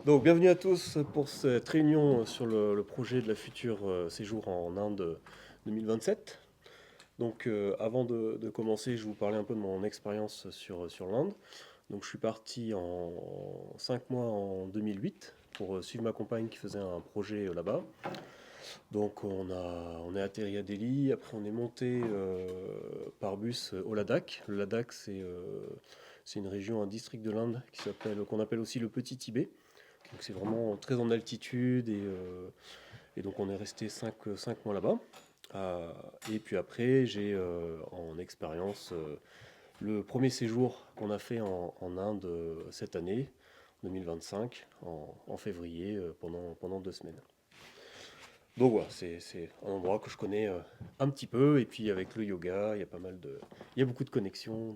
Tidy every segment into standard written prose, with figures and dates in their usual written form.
Donc, bienvenue à tous pour cette réunion sur le projet de la future séjour en Inde 2027. Donc, avant de commencer, je vais vous parler un peu de mon expérience sur l'Inde. Donc, je suis parti en 5 mois en 2008 pour suivre ma compagne qui faisait un projet là-bas. Donc, on est atterri à Delhi, après on est monté par bus au Ladakh. Le Ladakh, c'est une région, un district de l'Inde qu'on appelle aussi le Petit Tibet. Donc c'est vraiment très en altitude et donc on est resté 5 mois là-bas. Euh, et puis après, j'ai en expérience le premier séjour qu'on a fait en Inde cette année, 2025, en février, pendant 2 semaines. Donc voilà, c'est un endroit que je connais un petit peu. Et puis avec le yoga, il y a beaucoup de connexions.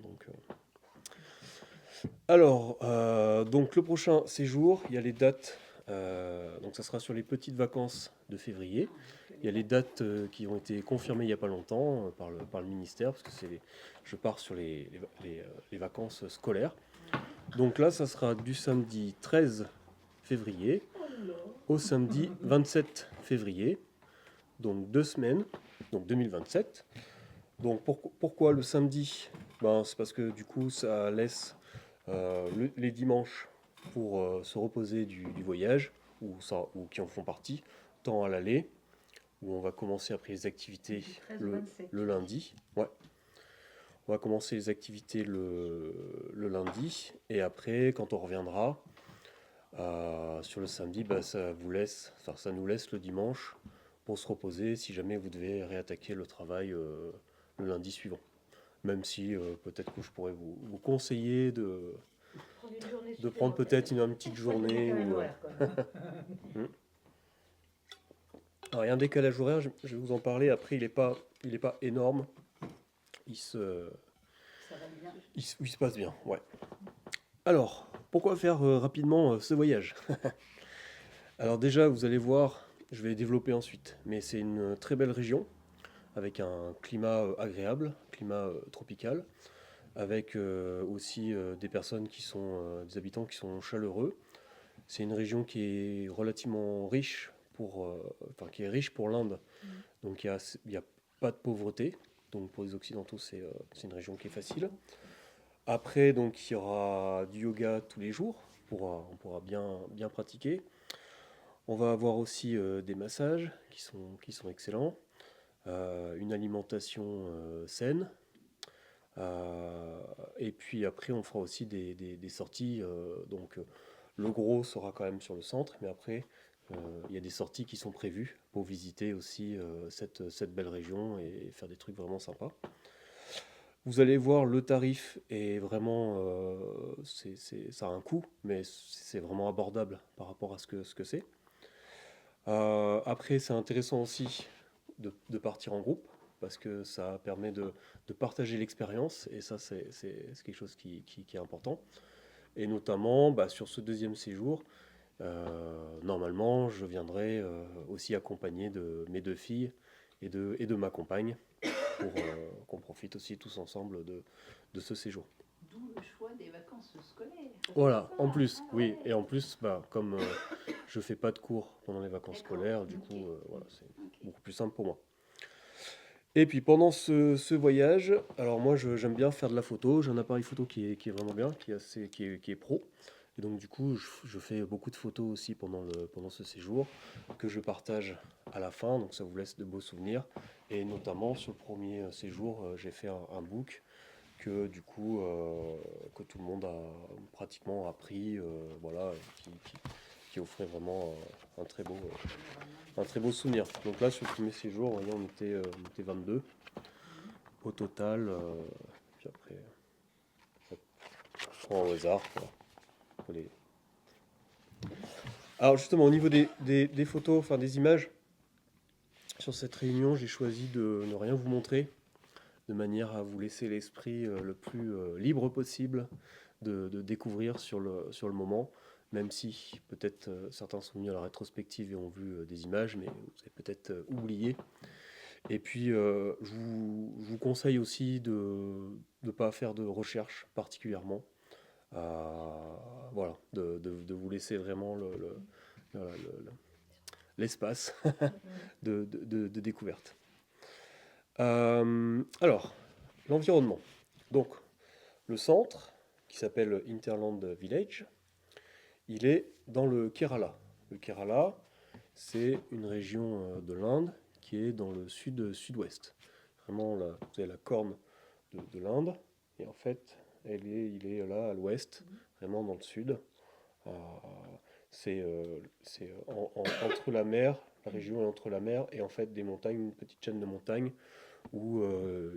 Donc le prochain séjour, il y a les dates. Donc ça sera sur les petites vacances de février. Il y a les dates qui ont été confirmées il n'y a pas longtemps par le ministère, parce que je pars sur les vacances scolaires. Donc là, ça sera du samedi 13 février au samedi 27 février, donc 2 semaines, donc 2027. Donc pourquoi le samedi? C'est parce que du coup, ça laisse les dimanches pour se reposer du voyage, ou qui en font partie, tant à l'aller, où on va commencer après les activités Du 13 au le, 27, le tu as dit. lundi. Ouais, on va commencer les activités le lundi, et après, quand on reviendra sur le samedi, ça nous laisse le dimanche pour se reposer si jamais vous devez réattaquer le travail le lundi suivant. Même si peut-être que je pourrais vous conseiller Prendre une journée de prendre supplémentaire. peut-être une petite Pas de journée décalage ou. horaire, quand même. Hmm. Alors, il y a un décalage horaire, je vais vous en parler. Après, il est pas énorme. Il se, Ça va bien. il se passe bien. Ouais. Alors, pourquoi faire rapidement ce voyage? Alors déjà, vous allez voir, je vais développer ensuite. Mais c'est une très belle région avec un climat agréable, climat tropical, avec aussi des habitants qui sont chaleureux. C'est une région qui est relativement riche enfin qui est riche pour l'Inde. Mm. Donc il y a pas de pauvreté. Donc pour les Occidentaux, c'est une région qui est facile. Après, donc il y aura du yoga tous les jours. On pourra bien pratiquer. On va avoir aussi des massages qui sont excellents. Une alimentation saine. Euh, et puis après, on fera aussi des sorties. Le gros sera quand même sur le centre, mais après, il y a des sorties qui sont prévues pour visiter aussi cette belle région et faire des trucs vraiment sympas. Vous allez voir, le tarif est vraiment, ça a un coût, mais c'est vraiment abordable par rapport à ce que c'est. Après, c'est intéressant aussi de partir en groupe parce que ça permet de partager l'expérience et ça, c'est quelque chose qui est important. Et notamment, sur ce deuxième séjour, normalement, je viendrai aussi accompagné de mes 2 filles et de ma compagne pour qu'on profite aussi tous ensemble de ce séjour. D'où le choix des vacances scolaires. C'est Voilà, ça. en plus, Ah oui. Et en ouais. plus, comme je fais pas de cours pendant les vacances D'accord. scolaires, du Ok. coup, voilà, c'est Ok. beaucoup plus simple pour moi. Et puis pendant ce voyage, alors moi j'aime bien faire de la photo, j'ai un appareil photo qui est vraiment bien, qui est pro. Et donc du coup je fais beaucoup de photos aussi pendant ce séjour que je partage à la fin, donc ça vous laisse de beaux souvenirs. Et notamment sur le premier séjour, j'ai fait un book que du coup que tout le monde a pratiquement appris, voilà, qui offrait vraiment un très beau souvenir. Donc là, sur le premier séjour, vous voyez, on était 22 Mhm. au total. Puis après, je prends au hasard. Voilà, pour les- Alors justement, au niveau des photos, enfin des images, sur cette réunion, j'ai choisi de ne rien vous montrer, de manière à vous laisser l'esprit le plus libre possible de découvrir sur le moment, même si peut-être certains sont venus à la rétrospective et ont vu des images, mais vous avez peut-être oublié. Et puis, je vous conseille aussi de ne pas faire de recherche particulièrement. voilà, de vous laisser vraiment l'espace de découverte. Alors, l'environnement. Donc, le centre, qui s'appelle Hinterland Village, il est dans le Kerala. Le Kerala, c'est une région de l'Inde qui est dans le sud-sud-ouest. Vraiment, là, vous avez la corne de l'Inde, et en fait, il est là à l'ouest, vraiment dans le sud. Euh, c'est entre la mer, la région est entre la mer et en fait des montagnes, une petite chaîne de montagnes où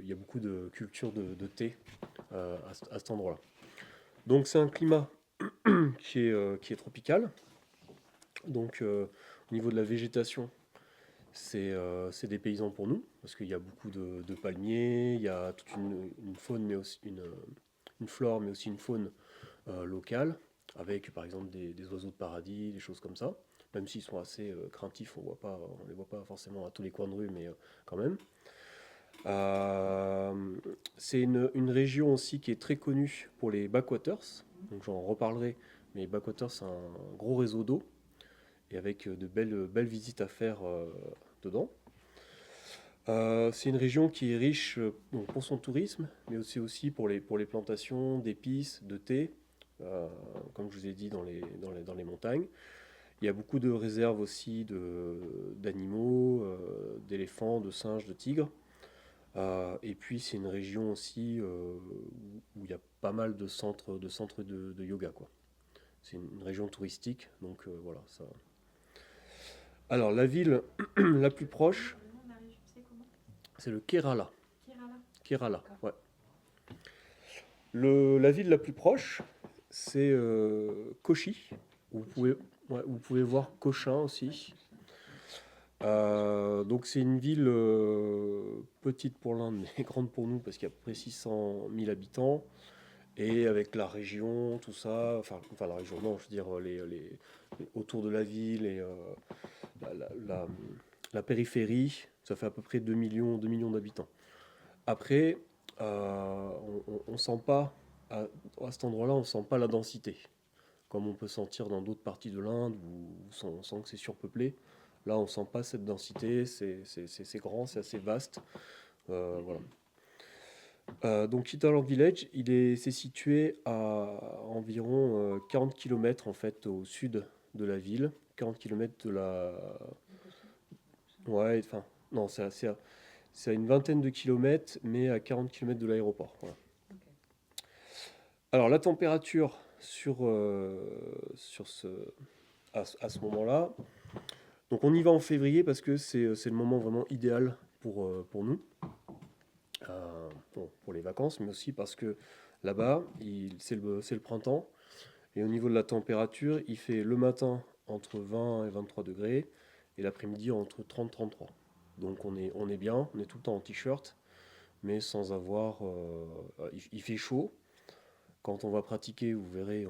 il y a beaucoup de culture de thé à cet endroit-là. Donc c'est un climat qui est tropical. Donc au niveau de la végétation, c'est des paysans pour nous, parce qu'il y a beaucoup de palmiers, il y a toute une faune, mais aussi une flore, mais aussi une faune locale, avec par exemple des oiseaux de paradis, des choses comme ça. Même s'ils sont assez craintifs, on les voit pas forcément à tous les coins de rue, mais quand même. C'est une région aussi qui est très connue pour les backwaters, donc j'en reparlerai, mais les backwaters c'est un gros réseau d'eau, et avec de belles visites à faire dedans. C'est une région qui est riche bon, pour son tourisme, mais aussi pour les plantations d'épices, de thé, comme je vous ai dit dans les montagnes. Il y a beaucoup de réserves aussi d'animaux, d'éléphants, de singes, de tigres. Et puis c'est une région aussi où il y a pas mal de centres de yoga, quoi. C'est une région touristique, donc voilà ça. Alors la ville la plus proche, Le nom de la région, c'est comment? c'est le Kerala. Kerala. Kerala, D'accord. ouais. La ville la plus proche, c'est Kochi, où vous pouvez voir Cochin aussi. Donc c'est une ville petite pour l'Inde, mais grande pour nous, parce qu'il y a à peu près 600 000 habitants. Et avec la région, tout ça, enfin la région, non, je veux dire autour de la ville et la, la- la- la périphérie, ça fait à peu près 2 millions d'habitants. Après, on sent pas, à cet endroit-là, on sent pas la densité, comme on peut sentir dans d'autres parties de l'Inde où on sent que c'est surpeuplé. Là, on sent pas cette densité, c'est grand, c'est assez vaste. Voilà. Donc Hinterland Village, c'est situé à environ 40 km en fait au sud de la ville, 40 km de la... Ouais, enfin, non, c'est à une vingtaine de kilomètres, mais à 40 km de l'aéroport. Voilà. Ok. Alors la température à ce moment-là, donc on y va en février parce que c'est le moment vraiment idéal pour nous, bon, pour les vacances, mais aussi parce que là-bas, c'est le printemps. Et au niveau de la température, il fait le matin entre 20 et 23 degrés et l'après-midi entre 30 et 33. Donc on est bien, on est tout le temps en t-shirt, mais sans avoir... il fait chaud. Quand on va pratiquer, vous verrez,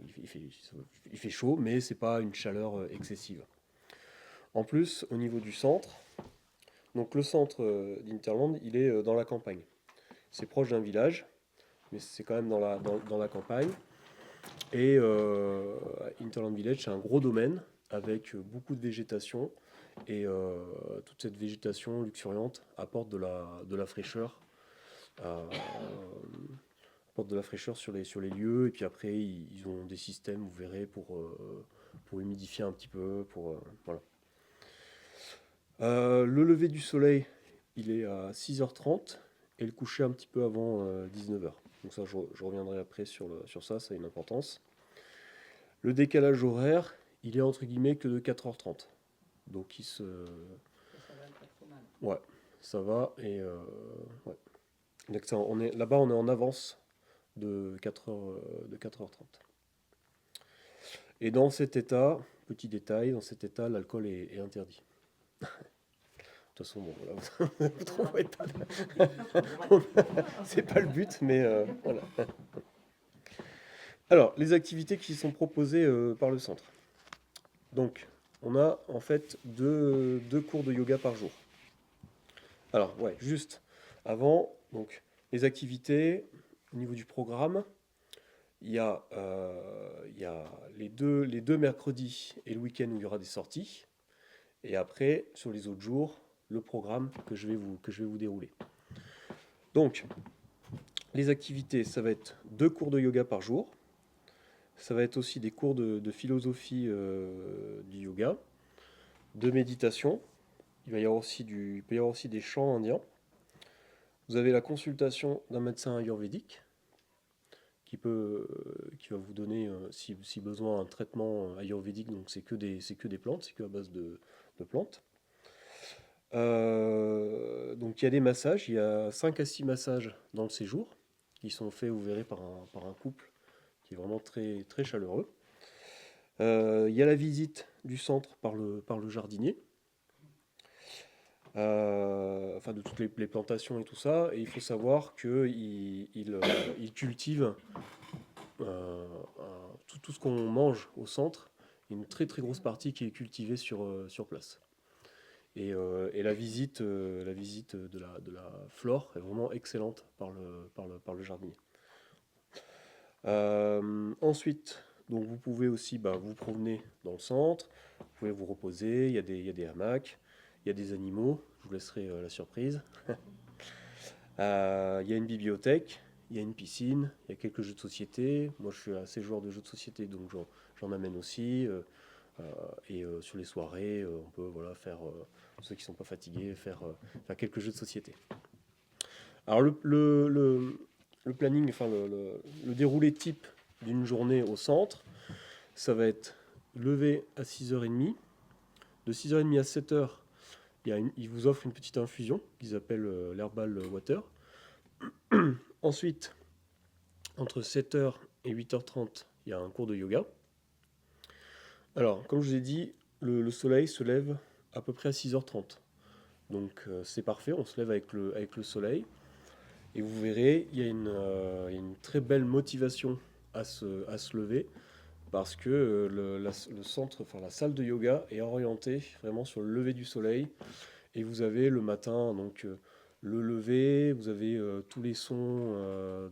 il fait, il fait chaud, mais c'est pas une chaleur excessive. En plus, au niveau du centre, donc le centre d'Interland, il est dans la campagne. C'est proche d'un village, mais c'est quand même dans la campagne. Et Hinterland Village, c'est un gros domaine avec beaucoup de végétation. Et toute cette végétation luxuriante apporte de la fraîcheur. Apporte de la fraîcheur sur les lieux. Et puis après, ils ont des systèmes, vous verrez, pour humidifier un petit peu. Voilà. Le lever du soleil, il est à 6h30 et le coucher un petit peu avant 19h. Donc ça, je reviendrai après sur ça, ça a une importance. Le décalage horaire, il est entre guillemets que de 4h30. Donc Ça va pas trop mal. ouais, ça va. Et ouais. Donc là-bas, on est en avance de 4h30. Et dans cet état, petit détail, dans cet état, l'alcool est interdit. De toute façon, bon, voilà, vous trouverez pas. C'est pas le but, mais voilà. Alors, les activités qui sont proposées par le centre. Donc, on a en fait deux cours de yoga par jour. Alors, ouais, juste avant, donc, les activités au niveau du programme. Il y a les deux mercredis et le week-end où il y aura des sorties. Et après, sur les autres jours, le programme que je vais vous dérouler. Donc, les activités, ça va être 2 cours de yoga par jour. Ça va être aussi des cours de philosophie du yoga, de méditation. Il peut y avoir aussi des chants indiens. Vous avez la consultation d'un médecin ayurvédique qui va vous donner, si besoin, un traitement ayurvédique. Donc c'est que des plantes, c'est que à base de plantes. Donc il y a des massages, il y a 5 à 6 massages dans le séjour qui sont faits, vous verrez, par un couple qui est vraiment très, très chaleureux. Il y a la visite du centre par le jardinier, enfin de toutes les plantations et tout ça. Et il faut savoir qu'il cultive tout ce qu'on mange au centre, une très très grosse partie qui est cultivée sur place. Et la visite de la flore est vraiment excellente par le jardinier. Ensuite, donc vous pouvez aussi vous promener dans le centre, vous pouvez vous reposer, il y a des hamacs, il y a des animaux, je vous laisserai la surprise. Il y a une bibliothèque, il y a une piscine, il y a quelques jeux de société. Moi je suis assez joueur de jeux de société, donc j'en amène aussi. Sur les soirées, on peut voilà, faire, pour ceux qui ne sont pas fatigués, faire quelques jeux de société. Alors le planning, enfin le déroulé type d'une journée au centre, ça va être lever à 6h30. De 6h30 à 7h, ils vous offrent une petite infusion qu'ils appellent l'herbal water. Ensuite, entre 7h et 8h30, il y a un cours de yoga. Alors, comme je vous ai dit, le soleil se lève à peu près à 6h30. Donc c'est parfait, on se lève avec le soleil. Et vous verrez, il y a une très belle motivation à se lever parce que le centre, enfin la salle de yoga est orientée vraiment sur le lever du soleil. Et vous avez le matin donc le lever, vous avez tous les sons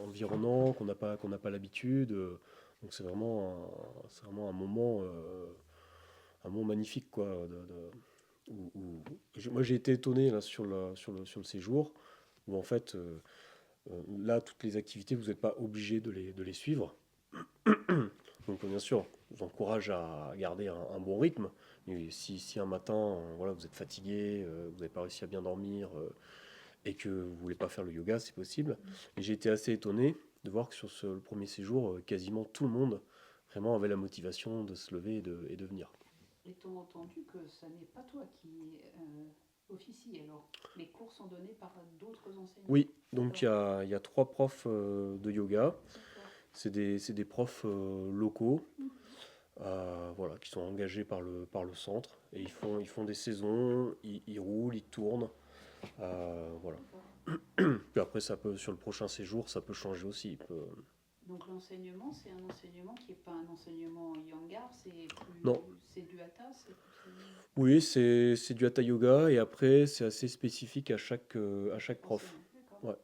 environnants qu'on n'a pas l'habitude. Donc c'est vraiment un moment magnifique quoi. Moi j'ai été étonné là sur le séjour où en fait là toutes les activités vous n'êtes pas obligé de les suivre. Donc bien sûr, je vous encourage à garder un bon rythme. Mais si un matin, voilà, vous êtes fatigué, vous n'avez pas réussi à bien dormir et que vous voulez pas faire le yoga, c'est possible. Et j'ai été assez étonné de voir que sur le premier séjour, quasiment tout le monde vraiment avait la motivation de se lever et de venir. Est-on entendu que ça n'est pas toi qui officie alors? Les cours sont donnés par d'autres enseignants? Oui, donc il y a 3 profs de yoga. D'accord. C'est des profs locaux. Mhm. Voilà, qui sont engagés par le centre et ils font des saisons, ils roulent, ils tournent. Voilà. D'accord. Puis après, sur le prochain séjour, ça peut changer aussi. Donc l'enseignement, c'est un enseignement qui n'est pas un enseignement Yangar, Non, c'est du hatha, c'est plus... oui, c'est du hatha yoga et après, c'est assez spécifique à chaque prof. enseignant. D'accord. Ouais.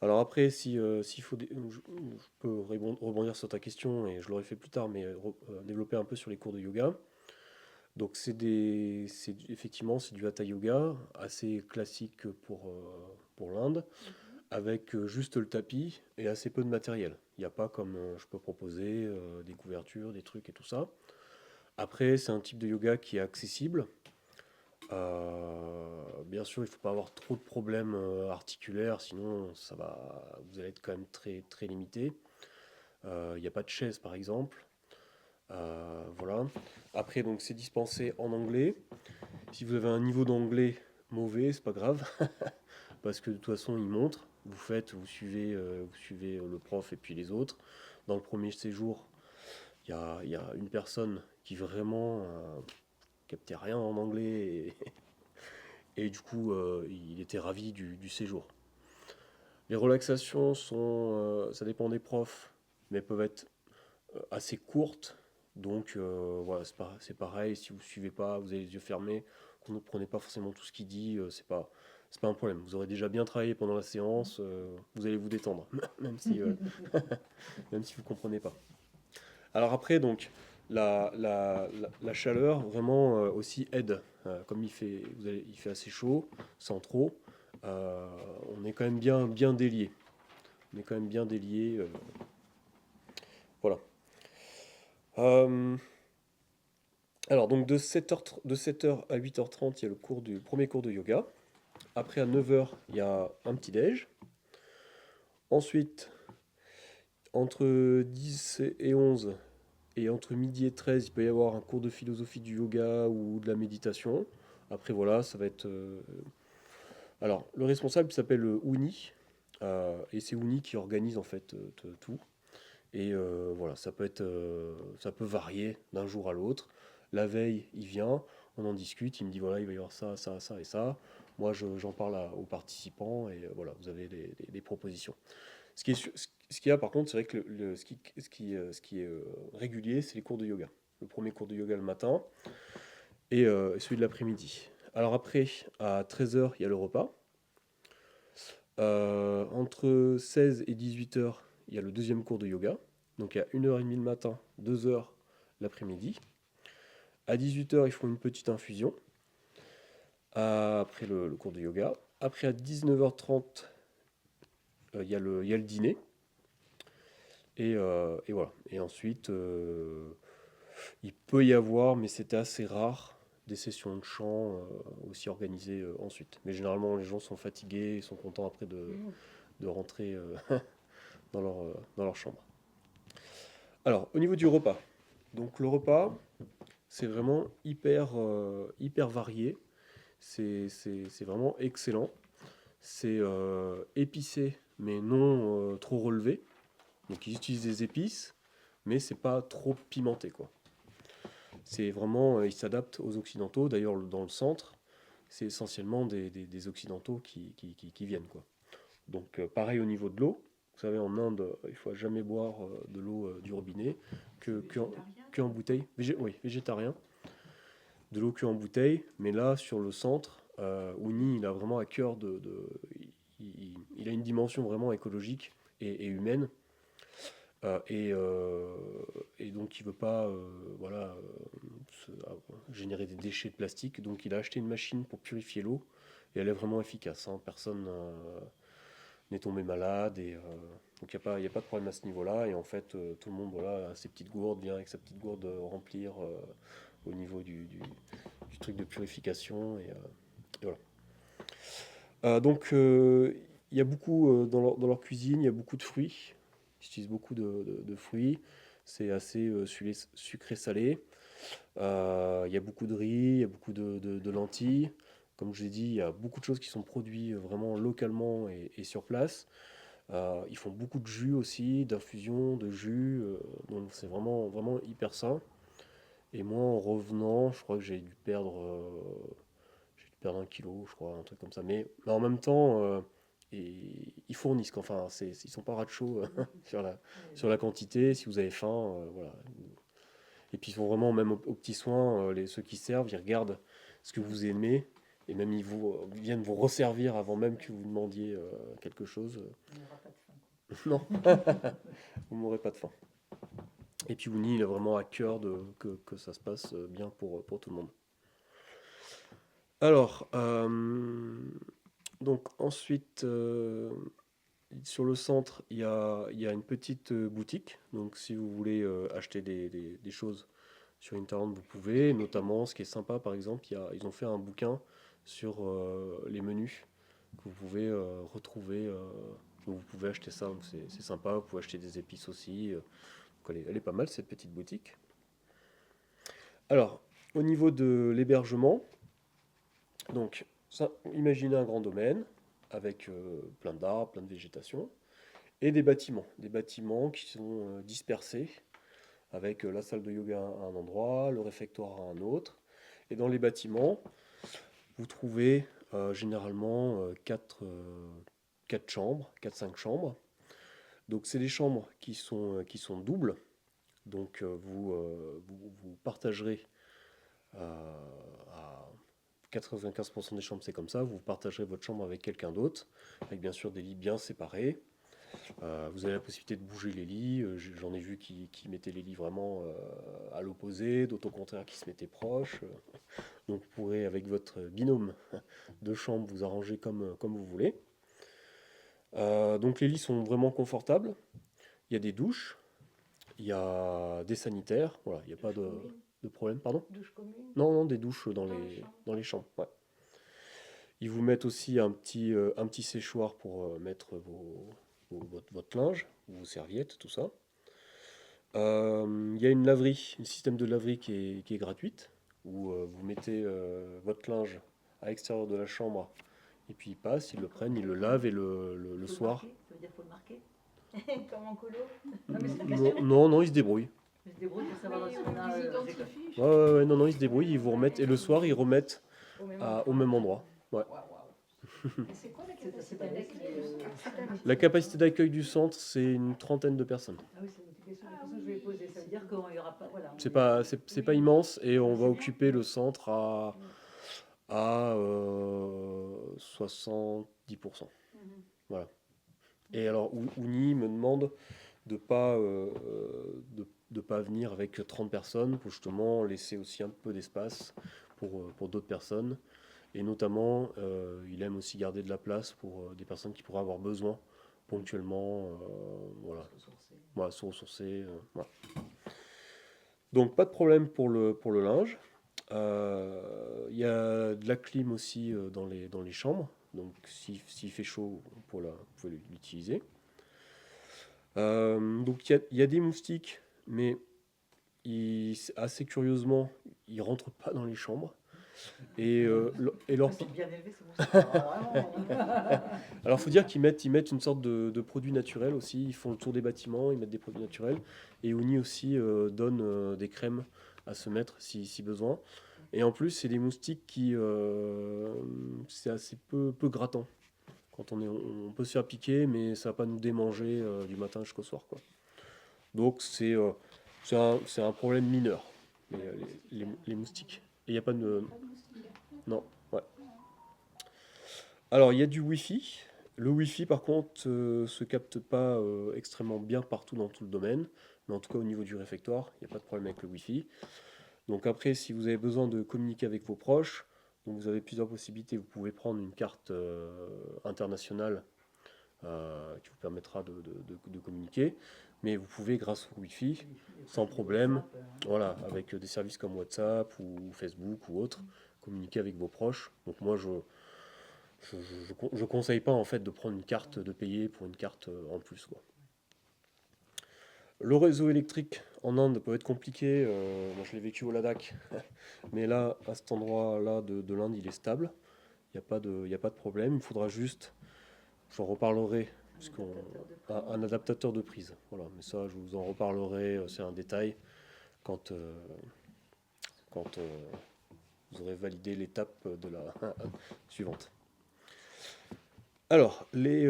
Alors après, s'il faut, je peux rebondir sur ta question et je l'aurais fait plus tard, mais développer un peu sur les cours de yoga. Donc effectivement, c'est du hatha yoga, assez classique pour l'Inde, Mhm. avec juste le tapis et assez peu de matériel. Il n'y a pas comme je peux proposer des couvertures, des trucs et tout ça. Après, c'est un type de yoga qui est accessible. Bien sûr, il ne faut pas avoir trop de problèmes articulaires, sinon vous allez être quand même très, très limité. Il n'y a pas de chaise par exemple. Voilà. Après, donc c'est dispensé en anglais. Si vous avez un niveau d'anglais mauvais, c'est pas grave, parce que de toute façon, il montre. Vous suivez le prof et puis les autres. Dans le premier séjour, il y a une personne qui vraiment captait rien en anglais et du coup, il était ravi du séjour. Les relaxations ça dépend des profs, mais peuvent être assez courtes. Donc voilà, c'est pareil, si vous ne suivez pas, vous avez les yeux fermés, vous ne prenez pas forcément tout ce qu'il dit, c'est pas un problème. Vous aurez déjà bien travaillé pendant la séance, vous allez vous détendre, même si, même si vous comprenez pas. Alors après, donc, la chaleur vraiment aussi aide. Comme il fait assez chaud, sans trop, euh, on est quand même bien délié. On est quand même bien délié. Voilà. Euh, alors, donc de 7h à 8h30, il y a le premier cours de yoga. Après, à 9h, il y a un petit déj. Ensuite, entre 10 et 11, et entre midi et 13, il peut y avoir un cours de philosophie du yoga ou de la méditation. Après, voilà, ça va être. Alors, le responsable s'appelle Ouni. Et c'est Ouni qui organise en fait tout. Et voilà, ça peut varier d'un jour à l'autre. La veille, il vient, on en discute, il me dit voilà, il va y avoir ça, ça, ça et ça. Moi, j'en parle aux participants et voilà, vous avez des propositions. Ce qu'il y a par contre, c'est vrai que ce qui est régulier, c'est les cours de yoga. Le premier cours de yoga le matin et celui de l'après-midi. Alors après, à 13h, il y a le repas. Entre 16 et 18h, il y a le deuxième cours de yoga. Donc il y a 1h30 le matin, 2h l'après-midi. À 18h, ils font une petite infusion après le cours de yoga. Après, à 19h30, il y a le dîner. Et voilà. Et ensuite, il peut y avoir, mais c'était assez rare, des sessions de chant aussi organisées ensuite. Mais généralement, les gens sont fatigués, ils sont contents après de rentrer dans leur chambre. Alors, au niveau du repas. Donc, le repas, c'est vraiment hyper varié. C'est vraiment excellent. C'est épicé, mais non trop relevé. Donc, ils utilisent des épices, mais c'est pas trop pimenté, quoi. C'est vraiment, ils s'adaptent aux Occidentaux. D'ailleurs, dans le centre, c'est essentiellement des Occidentaux qui viennent, quoi. Donc, pareil au niveau de l'eau. Vous savez, en Inde, il faut jamais boire de l'eau du robinet C'est végétarien? que en bouteille. Oui, végétarien. De l'eau que en bouteille. Mais là, sur le centre, Ouni, il a vraiment à cœur il a une dimension vraiment écologique et humaine. Euh, et, euh, et donc, il veut pas voilà, générer des déchets de plastique. Donc, il a acheté une machine pour purifier l'eau. Et elle est vraiment efficace, hein. Personne n'est tombé malade. Donc, il y a pas de problème à ce niveau-là. Et en fait, tout le monde voilà, a ses petites gourdes, vient avec sa petite gourde remplir au niveau du truc de purification. Et voilà. Donc, il y a beaucoup dans leur cuisine, il y a beaucoup de fruits. Ils utilisent beaucoup de fruits. C'est assez sucré-salé. Il y a beaucoup de riz, il y a beaucoup de lentilles. Comme je l'ai dit, il y a beaucoup de choses qui sont produites vraiment localement et sur place. Ils font beaucoup de jus aussi, d'infusion, de jus. Donc c'est vraiment hyper sain. Et moi, en revenant, je crois que j'ai dû perdre 1 kilo, je crois, un truc comme ça. Mais en même temps, ils fournissent, quoi. Enfin, ils sont pas rats de chaud sur la quantité. Si vous avez faim, voilà. Et puis ils font vraiment, même aux petits soins, ceux qui servent, ils regardent ce que vous aimez. Et même viennent vous resservir avant même que vous demandiez quelque chose. On n'aura pas de faim, quoi. Non, vous n'aurez pas de faim. Et puis Wooni, il a vraiment à cœur que ça se passe bien pour tout le monde. Alors, donc ensuite, sur le centre, il y a une petite boutique. Donc si vous voulez acheter des choses sur Internet, vous pouvez. Notamment, ce qui est sympa, par exemple, ils ont fait un bouquin sur les menus que vous pouvez retrouver. Vous pouvez acheter ça, donc c'est sympa. Vous pouvez acheter des épices aussi. Donc elle est pas mal, cette petite boutique. Alors, au niveau de l'hébergement, donc, imaginez un grand domaine avec plein d'arbres, plein de végétation, et des bâtiments qui sont dispersés, avec la salle de yoga à un endroit, le réfectoire à un autre. Et dans les bâtiments, vous trouvez généralement 4 chambres, 4 5 chambres. Donc, c'est des chambres qui sont doubles. Donc, vous partagerez à 95% des chambres, c'est comme ça. Vous partagerez votre chambre avec quelqu'un d'autre, avec bien sûr des lits bien séparés. Vous avez la possibilité de bouger les lits. J'en ai vu qui mettaient les lits vraiment à l'opposé, d'autres au contraire qui se mettaient proches. Donc vous pourrez, avec votre binôme de chambre, vous arranger comme vous voulez. Donc les lits sont vraiment confortables. Il y a des douches, il y a des sanitaires. Voilà, il n'y a pas Douche commune. de problème. Pardon? Douche commune. Non, non, des douches Dans les chambres. dans les chambres. Ouais. Ils vous mettent aussi un petit séchoir pour mettre votre linge, vos serviettes, tout ça. Il y a une laverie, un système de laverie qui est gratuite, où vous mettez votre linge à l'extérieur de la chambre, et puis ils passent, ils le prennent, ils le lavent, et le Faut le soir. marquer. Ça veut dire qu'il faut le marquer. Comme en colo. Non, mais c'est une Non, question. non, non, ils se débrouillent. Je me débrouille pour Mais savoir si on a. on les identifie. Non, non, ils se débrouillent, ils vous remettent, et le soir, ils remettent au même endroit. Ouais. Et c'est quoi la C'est capacité pas d'accueil du centre? La capacité d'accueil du centre, c'est une trentaine de personnes. Ah oui, c'est une question. La question que je vais poser, ça veut dire qu'il n'y aura pas. Voilà. C'est pas immense, et on C'est va bien. occuper le centre à 70%. Voilà. Et alors, Ouni me demande de pas, de pas venir avec 30 personnes pour justement laisser aussi un peu d'espace pour d'autres personnes. Et notamment, il aime aussi garder de la place pour des personnes qui pourraient avoir besoin ponctuellement, voilà, voilà, se ressourcer. Voilà. Donc, pas de problème pour le linge. Il y a de la clim aussi dans les chambres. Donc, s'il fait chaud, vous pouvez l'utiliser. Donc il y a des moustiques, mais assez curieusement, ils rentrent pas dans les chambres. Et leur Ils sont bien élevés, c'est bon. Vraiment. Alors faut dire ils mettent une sorte de produit naturel aussi. Ils font le tour des bâtiments, ils mettent des produits naturels. Et Ouni aussi donne des crèmes à se mettre si besoin. Et en plus, c'est des moustiques c'est assez peu grattant. Quand on peut se faire piquer, mais ça va pas nous démanger du matin jusqu'au soir, quoi. Donc c'est un problème mineur, les moustiques. Et il n'y a pas de... Non, ouais. Alors il y a du Wi-Fi. Le Wi-Fi par contre se capte pas extrêmement bien partout dans tout le domaine. Mais en tout cas au niveau du réfectoire, il n'y a pas de problème avec le Wi-Fi. Donc après, si vous avez besoin de communiquer avec vos proches, donc vous avez plusieurs possibilités. Vous pouvez prendre une carte internationale qui vous permettra de communiquer. Mais vous pouvez, grâce au Wi-Fi, sans problème, voilà, avec des services comme WhatsApp ou Facebook ou autres, communiquer avec vos proches. Donc moi, je conseille pas en fait de prendre une carte, de payer pour une carte en plus, quoi. Le réseau électrique en Inde peut être compliqué. Moi, je l'ai vécu au Ladakh, mais là, à cet endroit-là de l'Inde, il est stable. Il y a pas de problème. Il faudra juste, j'en reparlerai, un adaptateur de prise. Voilà, mais ça, je vous en reparlerai. C'est un détail quand, quand vous aurez validé l'étape de la suivante. Alors, les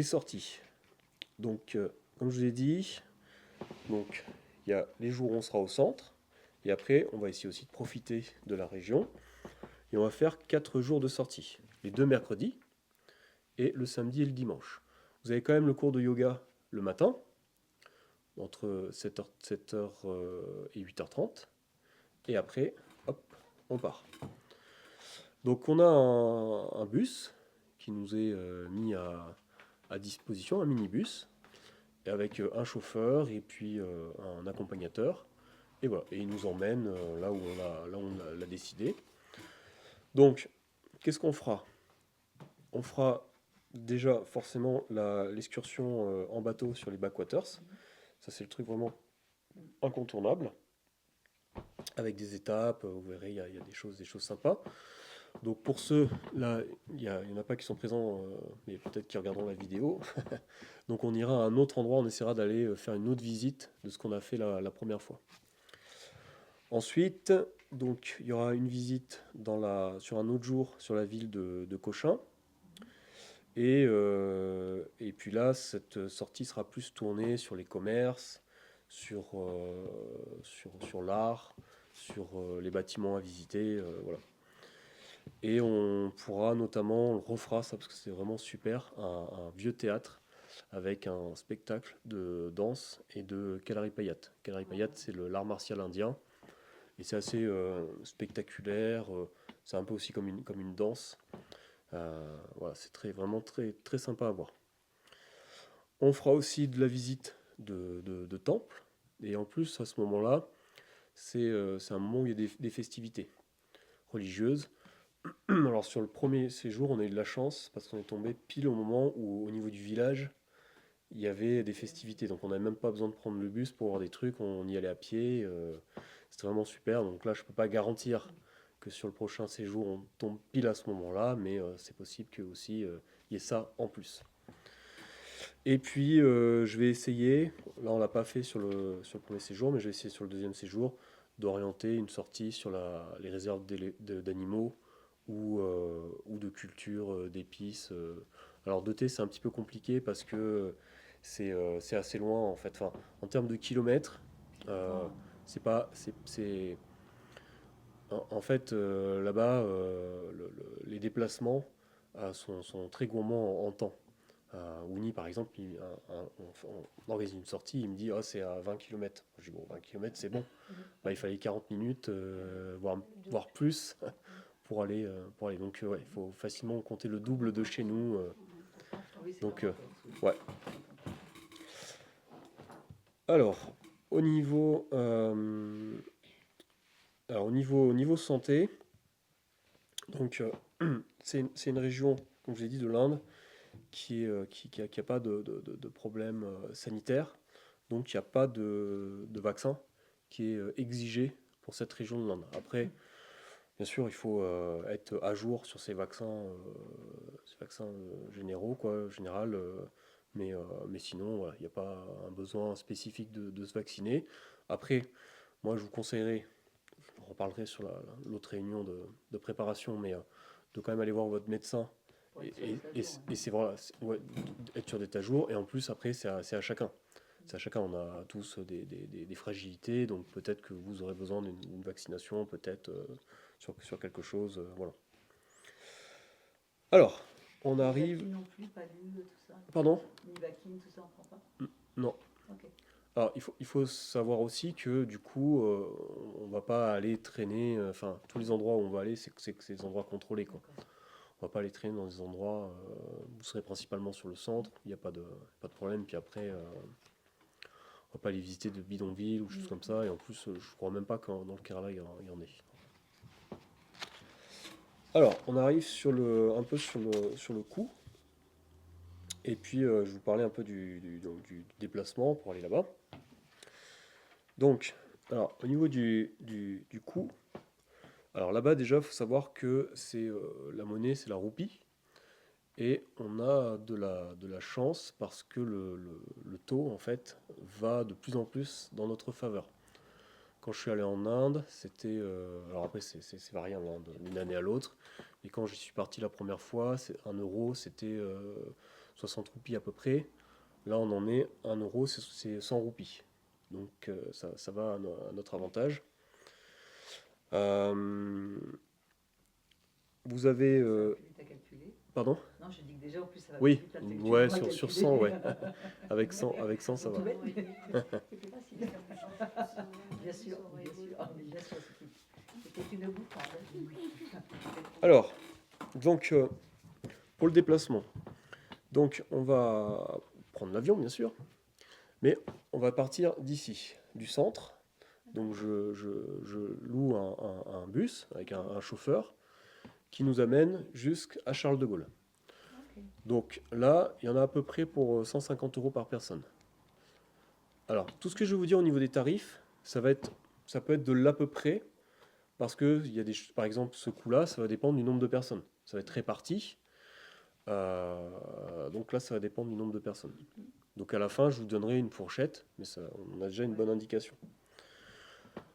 sorties. Donc, comme je vous ai dit, donc, il y a les jours où on sera au centre. Et après, on va essayer aussi de profiter de la région. Et on va faire 4 jours de sortie. Les 2 mercredis et le samedi et le dimanche. Vous avez quand même le cours de yoga le matin, entre 7h et 8h30. Et après, hop, on part. Donc on a un bus qui nous est mis à disposition, un minibus, avec un chauffeur et puis un accompagnateur. Et voilà, et il nous emmène là où on l'a décidé. Donc, qu'est-ce qu'on fera? On fera déjà forcément l'excursion en bateau sur les backwaters. Ça, c'est le truc vraiment incontournable. Avec des étapes, vous verrez, il y a des choses sympas. Donc pour ceux, là, il y en a pas qui sont présents, mais peut-être qui regarderont la vidéo. Donc on ira à un autre endroit, on essaiera d'aller faire une autre visite de ce qu'on a fait la première fois. Ensuite, donc, il y aura une visite sur un autre jour sur la ville de Cochin. Et puis là, cette sortie sera plus tournée sur les commerces, sur l'art, sur les bâtiments à visiter. Voilà. Et on pourra notamment, on le refera ça parce que c'est vraiment super, un vieux théâtre avec un spectacle de danse et de Kalaripayat. Kalaripayat, c'est l'art martial indien et c'est assez spectaculaire. C'est un peu aussi comme une danse. Voilà, c'est vraiment très, très sympa à voir. On fera aussi de la visite de temples. Et en plus, à ce moment-là, c'est un moment où il y a des festivités religieuses. Alors sur le premier séjour, on a eu de la chance parce qu'on est tombé pile au moment où au niveau du village, il y avait des festivités. Donc on n'avait même pas besoin de prendre le bus pour voir des trucs, on y allait à pied. C'était vraiment super. Donc là, je ne peux pas garantir que sur le prochain séjour, on tombe pile à ce moment-là, mais c'est possible que aussi il y ait ça en plus. Et puis je vais essayer, là on l'a pas fait sur le premier séjour, mais je vais essayer sur le deuxième séjour d'orienter une sortie sur les réserves d'animaux ou de culture d'épices. Alors de thé c'est un petit peu compliqué parce que c'est assez loin en fait. Enfin, en termes de kilomètres, euh, c'est pas c'est en fait là-bas les déplacements sont très gourmands en temps. Ouni, par exemple, on organise une sortie, il me dit oh, c'est à 20 km. Je dis bon, 20 km, c'est bon. Bah, il fallait 40 minutes, voire plus, pour aller. Donc, ouais, il faut facilement compter le double de chez nous. Oui, c'est Donc, normal. ouais. Alors, au niveau, au niveau santé, donc, c'est une région, comme je l'ai dit, de l'Inde qui a pas de problème sanitaire. Donc il n'y a pas de vaccin qui est exigé pour cette région de l'Inde. Après, bien sûr, il faut être à jour sur ces vaccins généraux, quoi, général. Mais sinon, voilà, il n'y a pas un besoin spécifique de se vacciner. Après, moi, je vous conseillerais, je reparlerai sur l'autre réunion de préparation, mais de quand même aller voir votre médecin Pour et, être sûr d'être à jour, et c'est voilà, ouais, être sûr d'être à jour. Et en plus, après, c'est à chacun. C'est à chacun. On a tous des fragilités, donc peut-être que vous aurez besoin d'une vaccination, peut-être sur quelque chose. Voilà. Alors, on Ni arrive. vaccine non plus, pas lu, tout ça. Pardon? Ni vaccine, tout ça, on prend pas. Non. Ok. Alors, il faut savoir aussi que du coup, on va pas aller traîner. Enfin, tous les endroits où on va aller, c'est des endroits contrôlés, quoi. D'accord. On va pas aller traîner dans des endroits. Vous serez principalement sur le centre. Il n'y a pas de problème. Puis après, on va pas aller visiter de bidonville ou choses comme ça. Et en plus, je crois même pas que dans le Kerala, il y en ait. Alors, on arrive un peu sur le coût. Et puis, je vous parlais un peu donc, du déplacement pour aller là-bas. Donc, alors, au niveau du coût, alors là-bas, déjà, il faut savoir que la monnaie, c'est la roupie. Et on a de la chance parce que le taux, en fait, va de plus en plus dans notre faveur. Quand je suis allé en Inde, c'était. Alors après, c'est variable hein, d'une année à l'autre. Mais quand je suis parti la première fois, c'est 1 euro, c'était 60 roupies à peu près. Là, on en est 1 euro, c'est 100 roupies. Donc ça va à notre avantage. Euh, vous avez. Ça va plus vite à calculer. Pardon? Non, je dis que déjà, en plus, ça va plus Oui, vite l'intellectuel ouais, à sur calculer. 100, ouais. Avec 100, ça Tout va. bête, mais c'était facile. Bien sûr, bien sûr. Ah, mais bien sûr, c'était une boutade. Alors, donc, pour le déplacement, donc on va prendre l'avion, bien sûr, mais on va partir d'ici, du centre. Donc, je loue un bus avec un chauffeur qui nous amène jusqu'à Charles de Gaulle. Ok. Donc là, il y en a à peu près pour 150 euros par personne. Alors, tout ce que je vais vous dire au niveau des tarifs, ça peut être de l'à peu près, parce que il y a par exemple, ce coût-là, ça va dépendre du nombre de personnes. Ça va être réparti. Donc là, ça va dépendre du nombre de personnes. Donc à la fin, je vous donnerai une fourchette, mais on a déjà une bonne indication.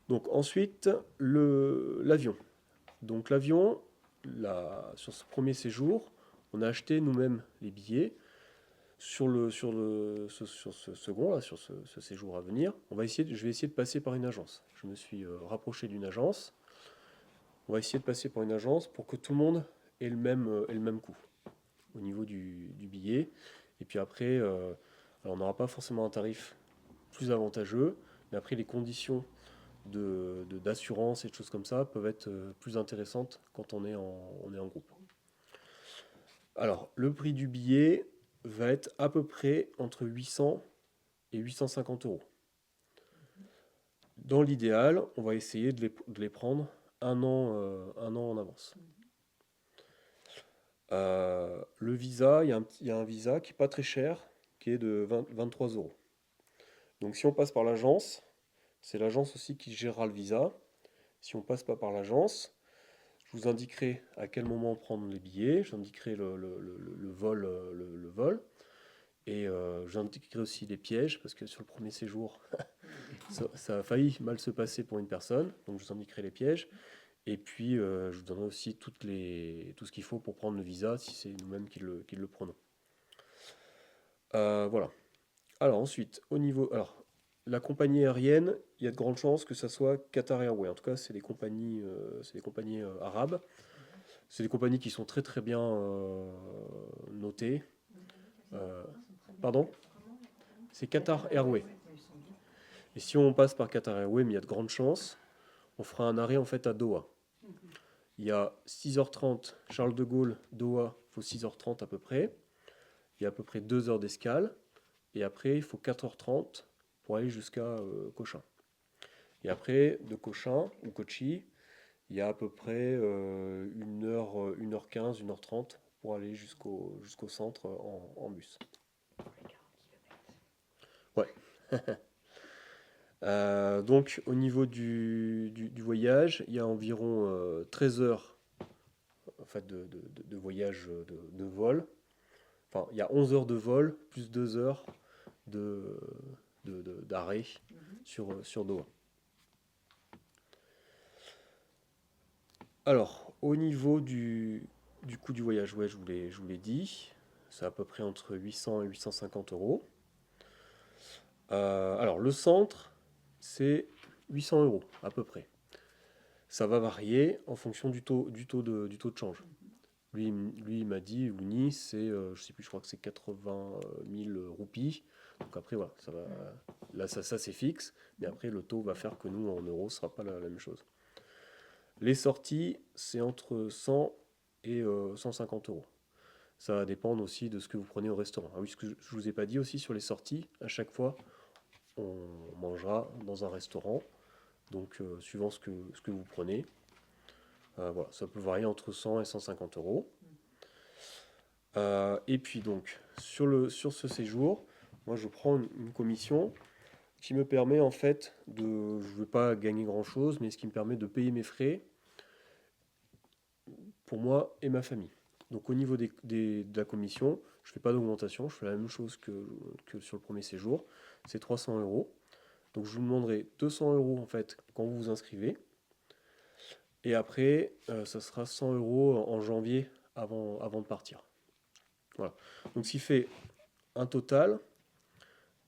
Donc ensuite, l'avion. Donc l'avion, sur ce premier séjour, on a acheté nous-mêmes les billets. Sur ce second, là, sur ce séjour à venir, je vais essayer de passer par une agence. Je me suis rapproché d'une agence. on va essayer de passer par une agence pour que tout le monde ait ait le même coût au niveau du billet. Et puis après, alors on n'aura pas forcément un tarif plus avantageux, mais après les conditions d'assurance et de choses comme ça peuvent être plus intéressantes quand on est en groupe. Alors, le prix du billet va être à peu près entre 800 et 850 euros. Dans l'idéal, on va essayer de les prendre un an en avance. Le visa, il y a un visa qui n'est pas très cher, qui est de 23 euros. Donc si on passe par l'agence, c'est l'agence aussi qui gérera le visa. Si on passe pas par l'agence, je vous indiquerai à quel moment prendre les billets, j'indiquerai le vol, le vol, et j'indiquerai aussi les pièges, parce que sur le premier séjour, ça a failli mal se passer pour une personne, donc je vous indiquerai les pièges. Et puis, je vous donnerai aussi tout ce qu'il faut pour prendre le visa, si c'est nous-mêmes qui le prenons. Voilà. Alors ensuite, alors, la compagnie aérienne, il y a de grandes chances que ça soit Qatar Airways. En tout cas, c'est des compagnies arabes. C'est des compagnies qui sont très très bien notées. Pardon? C'est Qatar Airways. Et si on passe par Qatar Airways, mais il y a de grandes chances, on fera un arrêt en fait à Doha. Il y a 6h30, Charles de Gaulle, Doha, il faut 6h30 à peu près. Il y a à peu près 2 heures d'escale. Et après, il faut 4h30 pour aller jusqu'à Cochin. Et après, de Cochin ou Kochi, il y a à peu près 1h15, 1h30 pour aller jusqu'au centre en bus. Ouais. Donc, au niveau du voyage, il y a environ 13 heures en fait, de voyage de vol. Enfin, il y a 11 heures de vol, plus 2 heures d'arrêt sur Doha. Alors, au niveau du coût du voyage, ouais, je vous l'ai dit, c'est à peu près entre 800 et 850 euros. Alors, le centre, c'est 800 euros à peu près. Ça va varier en fonction du taux de change. Lui, il m'a dit, Louni, c'est, je sais plus, je crois que c'est 80 000 roupies. Donc après, voilà, ça va, là, ça c'est fixe. Mais après, le taux va faire que nous, en euros, ce ne sera pas la même chose. Les sorties, c'est entre 100 et 150 euros. Ça va dépendre aussi de ce que vous prenez au restaurant. Ah oui, ce que je ne vous ai pas dit aussi sur les sorties, à chaque fois, on mangera dans un restaurant. Donc, suivant ce que vous prenez, voilà, ça peut varier entre 100 et 150 euros. Et puis donc, sur ce séjour, moi je prends une commission qui me permet en fait je ne veux pas gagner grand-chose, mais ce qui me permet de payer mes frais pour moi et ma famille. Donc au niveau de la commission, je ne fais pas d'augmentation, je fais la même chose que sur le premier séjour, c'est 300 euros. Donc je vous demanderai 200 euros en fait quand vous vous inscrivez. Et après, ça sera 100 euros en janvier avant de partir. Voilà. Donc ce qui fait un total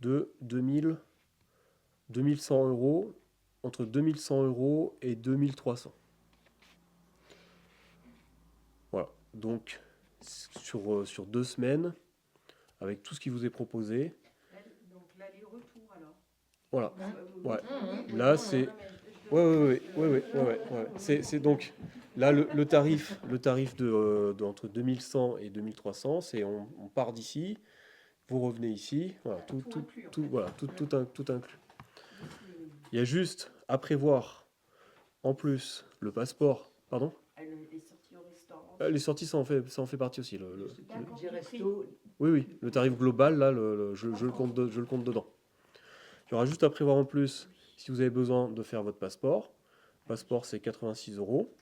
de 2100 euros, entre 2100 euros et 2300. Voilà. Donc sur 2 semaines, avec tout ce qui vous est proposé. Donc l'aller-retour alors. Voilà. Ouais. Là c'est. Ouais. C'est donc là le tarif de entre 2100 et 2300, c'est on part d'ici, vous revenez ici, voilà, tout inclus. Il y a juste à prévoir en plus le passeport, pardon. Les sorties au restaurant. Les sorties, ça en fait partie aussi. Resto. Oui, le tarif global, là, je le compte dedans. Il y aura juste à prévoir en plus, si vous avez besoin de faire votre passeport. Passeport, c'est 86 euros.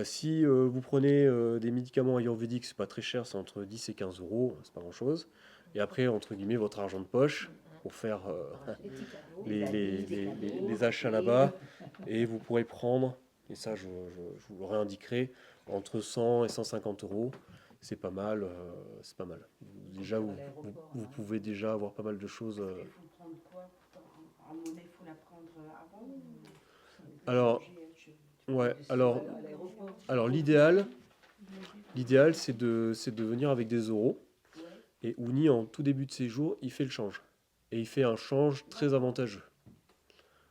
Si vous prenez des médicaments ayurvédiques, c'est pas très cher, c'est entre 10 et 15 euros, c'est pas grand chose. Et après, entre guillemets, votre argent de poche pour faire les achats là-bas. Et vous pourrez prendre, et ça je vous le réindiquerai, entre 100 et 150 euros. C'est pas mal, c'est pas mal. Vous pouvez déjà avoir pas mal de choses. Il faut prendre quoi en monnaie? Il faut la prendre avant? Alors, Ouais, Du alors, à l'aéroport. alors l'idéal c'est de venir avec des euros. Ouais, Et Ouni, en tout début de séjour, il fait le change. Et il fait un change très avantageux.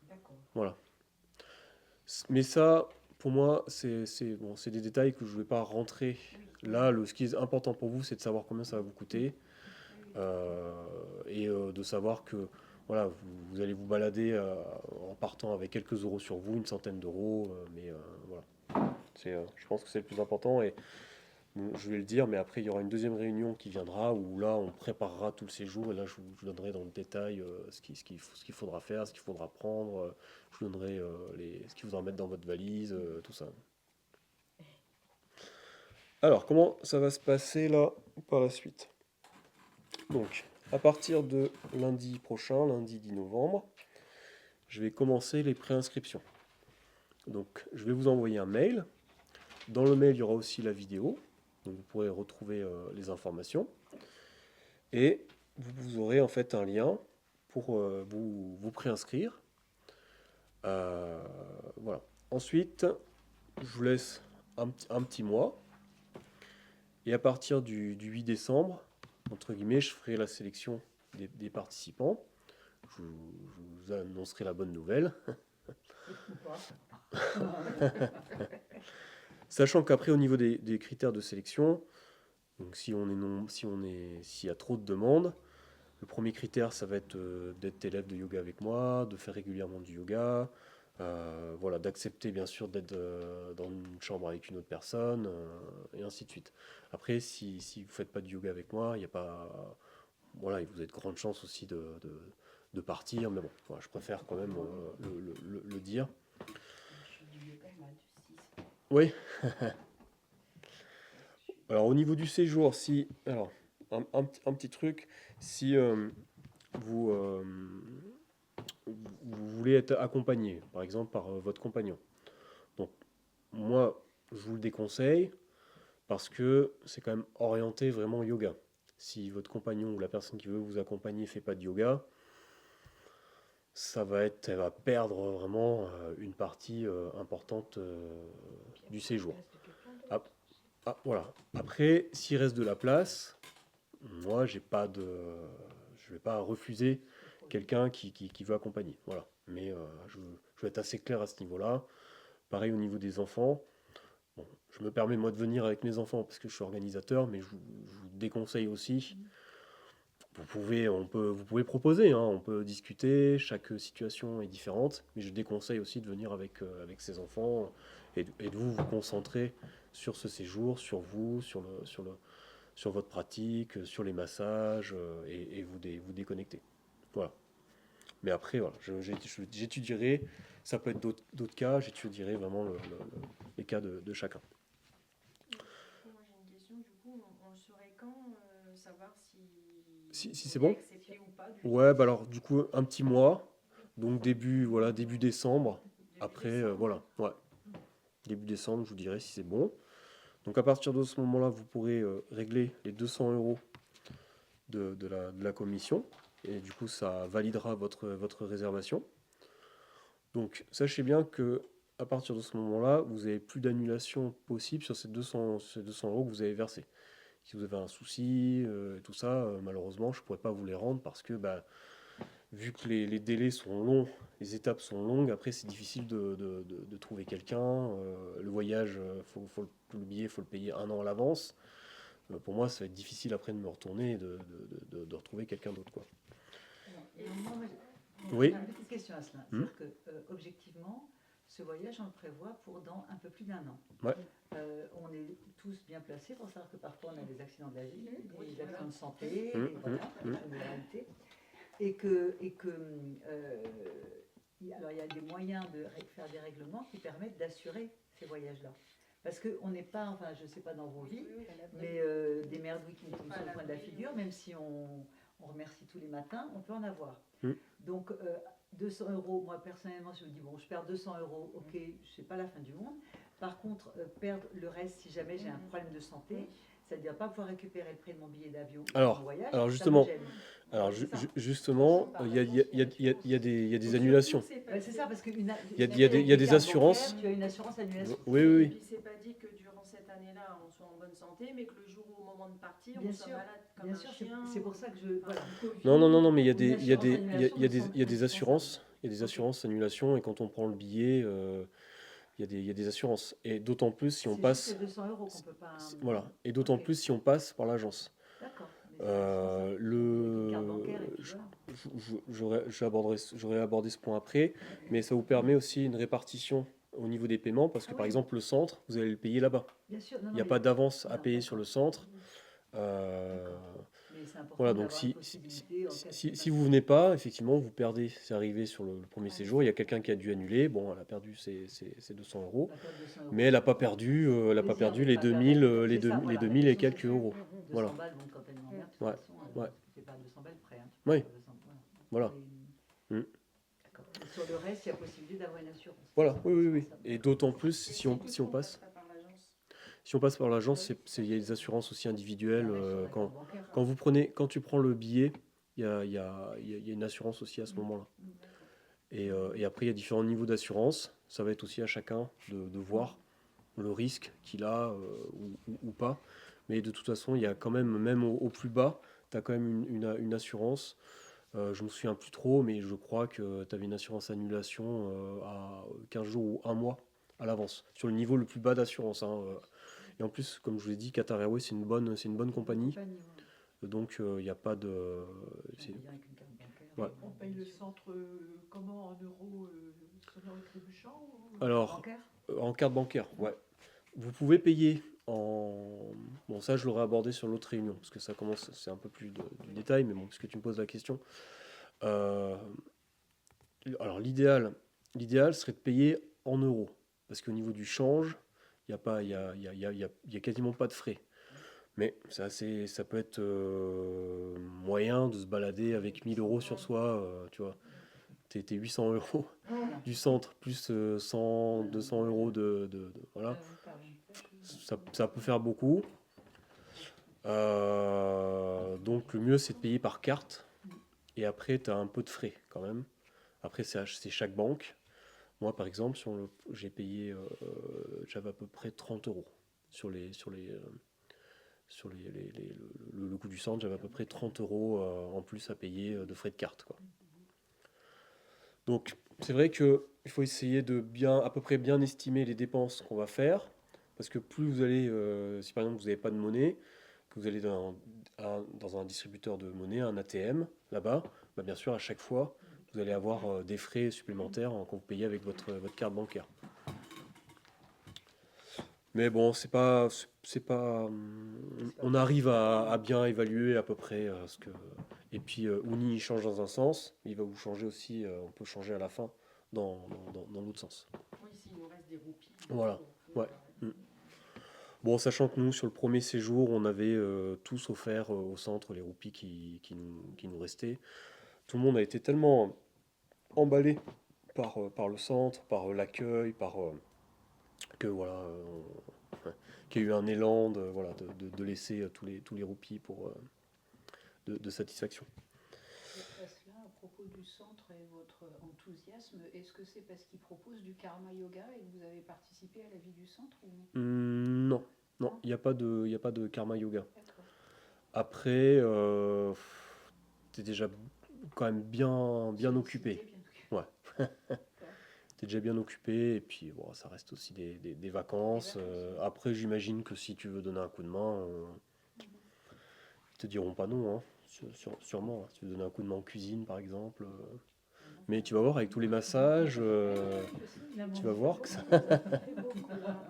d'accord. Voilà. Mais ça, pour moi, bon, c'est des détails que je ne vais pas rentrer. Là, ce qui est important pour vous, c'est de savoir combien ça va vous coûter. De savoir que voilà, vous allez vous balader en partant avec quelques euros sur vous, une centaine d'euros. Voilà. Je pense que c'est le plus important. Et bon, je vais le dire, mais après, il y aura une deuxième réunion qui viendra où là, on préparera tout le séjour et là, je vous donnerai dans le détail ce qu'il faudra faire, ce qu'il faudra prendre. Je vous donnerai ce qu'il faudra mettre dans votre valise, tout ça. Alors, comment ça va se passer là par la suite? Donc, à partir de lundi prochain, lundi 10 novembre, je vais commencer les préinscriptions. Donc, je vais vous envoyer un mail. Dans le mail, il y aura aussi la vidéo. Donc, vous pourrez retrouver les informations. Et vous aurez en fait un lien pour vous préinscrire. Voilà. Ensuite, je vous laisse un petit mois. Et à partir du 8 décembre, entre guillemets, je ferai la sélection des participants. Je vous annoncerai la bonne nouvelle. Ou pas. Sachant qu'après, au niveau des critères de sélection, donc s'il y a trop de demandes, le premier critère, ça va être d'être élève de yoga avec moi, de faire régulièrement du yoga, voilà, d'accepter bien sûr d'être dans une chambre avec une autre personne, et ainsi de suite. Après, si vous ne faites pas du yoga avec moi, il n'y a pas, voilà, vous avez de grandes chances aussi de partir, mais bon, voilà, je préfère quand même le dire. Je fais du yoga, moi, du 6. Oui, alors au niveau du séjour, si, alors, un petit truc, si vous, vous voulez être accompagné, par exemple par votre compagnon. Donc moi, je vous le déconseille parce que c'est quand même orienté vraiment yoga. Si votre compagnon ou la personne qui veut vous accompagner fait pas de yoga, elle va perdre vraiment une partie importante du séjour. Ah, voilà. Après, s'il reste de la place, moi, je vais pas refuser quelqu'un qui veut accompagner. Voilà. Mais je vais être assez clair à ce niveau-là. Pareil au niveau des enfants. Bon, je me permets moi de venir avec mes enfants parce que je suis organisateur, mais je vous déconseille aussi. Vous pouvez proposer, hein, on peut discuter, chaque situation est différente, mais je déconseille aussi de venir avec ses enfants et de vous concentrer sur ce séjour, sur vous, sur votre pratique, sur les massages et vous déconnecter. Voilà. Mais après, voilà, j'étudierai, ça peut être d'autres cas, j'étudierai vraiment les cas de chacun. Moi j'ai une question, du coup, on le saurait quand savoir si Si on c'est est bon? accepté ou pas Ouais, bah alors du coup, un petit mois, donc début décembre. début Après, décembre. voilà, ouais, début décembre, je vous dirai si c'est bon. Donc à partir de ce moment-là, vous pourrez régler les 200 euros de la commission. Et du coup, ça validera votre réservation. Donc sachez bien que à partir de ce moment-là, vous n'avez plus d'annulation possible sur ces 200 euros que vous avez versés. Si vous avez un souci, tout ça, malheureusement, je ne pourrais pas vous les rendre parce que bah, vu que les délais sont longs, les étapes sont longues, après c'est difficile de trouver quelqu'un. Le voyage, le billet, il faut le payer un an à l'avance. Pour moi, ça va être difficile après de me retourner et de retrouver quelqu'un d'autre, quoi. Moi, Oui. j'ai une petite question à cela. Hmm. C'est-à-dire que, objectivement, ce voyage, on le prévoit pour dans un peu plus d'un an. Ouais. On est tous bien placés pour savoir que parfois on a des accidents de la vie, Oui, des accidents voilà. de santé, Mmh, et voilà, mmh, une réalité. Alors il y a des moyens de faire des règlements qui permettent d'assurer ces voyages-là. Parce qu'on n'est pas, enfin je ne sais pas dans vos vies, mais des merdouilles qui nous tombent sur le coin de la figure, même si on remercie tous les matins, on peut en avoir. Mmh. Donc 200 euros, moi personnellement je me dis bon je perds 200 euros, ok, c'est pas la fin du monde. Par contre perdre le reste si jamais j'ai un problème de santé, C'est-à-dire pas pouvoir récupérer le prix de mon billet d'avion ou de Alors, mon voyage, alors ça me justement, gêne. alors C'est ça. justement, il y a des annulations. C'est ça, parce qu'il Il y a des assurances. Tu as une assurance annulation. Oui, Et oui, puis c'est pas dit que durant cette année-là, on soit en bonne santé, mais que le jour au moment de partir, Bien on soit sûr, malade comme bien un sûr, chien. c'est pour ça que je. Voilà. non, mais il y a Une des, assurance annulation me semble il y a des indispensable. assurances. Il y a des Ok. assurances annulation et quand on prend le billet, il y a des assurances. Et d'autant plus si on C'est juste les passe, 200 € qu'on peut pas. voilà. Et d'autant Ok. plus si on passe par l'agence. D'accord. Mais c'est indispensable. Avec une carte bancaire et puis voilà. J'aurais abordé ce point après, mais ça vous permet aussi une répartition au niveau des paiements parce que Ah par oui, exemple le centre, vous allez le payer là-bas. bien sûr. Non, Il non, n'y a mais pas d'avance à non, payer sur d'accord. le centre. Euh, D'accord. Mais c'est important voilà, donc d'avoir une possibilité en cas de si vous pneumatie. venez pas, effectivement, vous perdez. C'est arrivé sur le premier Ah, séjour, il y a quelqu'un qui a dû annuler. Bon, elle a perdu ses 200 euros, pas perdre 200 mais euros. elle n'a pas Plaisir perdu de ne les pas perdre avec. 2000, C'est ça, les voilà. La 2000 et question, c'est quelques ça. euros. 200 Voilà. balles, bon, quand elle m'emmerde, de toute Ouais, façon, ouais, tu fais pas 200 balles près. Hein, tu fais ouais, pas 200, voilà. Et- Mm. D'accord. Et sur le reste, il y a possibilité d'avoir une assurance. Voilà, C'est oui. indispensable. Et d'autant plus Et si on, c'est si on tout, passe. passerait par l'agence. Si on passe par l'agence, il y a des assurances aussi individuelles. Pareil sur la carte bancaire. Quand tu prends le billet, il y a une assurance aussi à ce moment-là. D'accord. Et après, il y a différents niveaux d'assurance. Ça va être aussi à chacun de voir le risque qu'il a ou pas. Mais de toute façon, il y a quand même au plus bas, tu as quand même une assurance. Je me souviens plus trop, mais je crois que tu avais une assurance annulation à 15 jours ou un mois à l'avance, sur le niveau le plus bas d'assurance, hein. Et en plus, comme je vous l'ai dit, Qatar Airways, c'est une bonne compagnie. Donc, il n'y a pas de. C'est bien avec une carte bancaire. Ouais. On paye le centre comment en euros selon le trébuchant Alors, Bancaire. en carte bancaire, ouais. Vous pouvez payer en. Bon, ça, je l'aurais abordé sur l'autre réunion, parce que ça commence, c'est un peu plus du détail, mais bon, puisque tu me poses la question. Euh, alors, l'idéal serait de payer en euros, parce qu'au niveau du change, il y a pas, il y a quasiment pas de frais. Mais ça peut être moyen de se balader avec 1000 euros sur soi, tu vois. T'es 800 euros du centre, plus 100, 200 euros voilà. Ça peut faire beaucoup. Donc le mieux, c'est de payer par carte. Et après, tu as un peu de frais quand même. Après, c'est chaque banque. Moi, par exemple, j'ai payé, j'avais à peu près 30 euros le coût du centre. J'avais à peu près 30 euros en plus à payer de frais de carte, quoi. Donc, c'est vrai qu'il faut essayer de à peu près bien estimer les dépenses qu'on va faire. Parce que plus vous allez, si par exemple vous n'avez pas de monnaie, que vous allez dans un distributeur de monnaie, un ATM, là-bas, bah bien sûr, à chaque fois, vous allez avoir des frais supplémentaires quand vous payez avec votre carte bancaire. Mais bon, on arrive à bien évaluer à peu près ce que. Et puis, Ouni il change dans un sens, il va vous changer aussi, on peut changer à la fin dans l'autre sens. Oui, s'il nous reste des roupies. Voilà, ouais. Bon, sachant que nous, sur le premier séjour, on avait tous offert au centre les roupies qui nous restaient. Tout le monde a été tellement emballé par le centre, par l'accueil, que voilà, qu'il y a eu un élan de laisser tous les roupies de satisfaction. Et cela, à propos du centre et votre enthousiasme, est-ce que c'est parce qu'ils proposent du karma yoga et que vous avez participé à la vie du centre ou non? Non, il n'y a pas de karma yoga. D'accord. Après, t'es déjà quand même bien occupé. Bien occupé. Ouais. T'es déjà bien occupé et puis bon, ça reste aussi des vacances. Après, j'imagine que si tu veux donner un coup de main, ils te diront pas non, hein. Sûrement. Hein. Si tu veux donner un coup de main en cuisine, par exemple. Mais tu vas voir, avec tous les massages, tu vas voir que ça.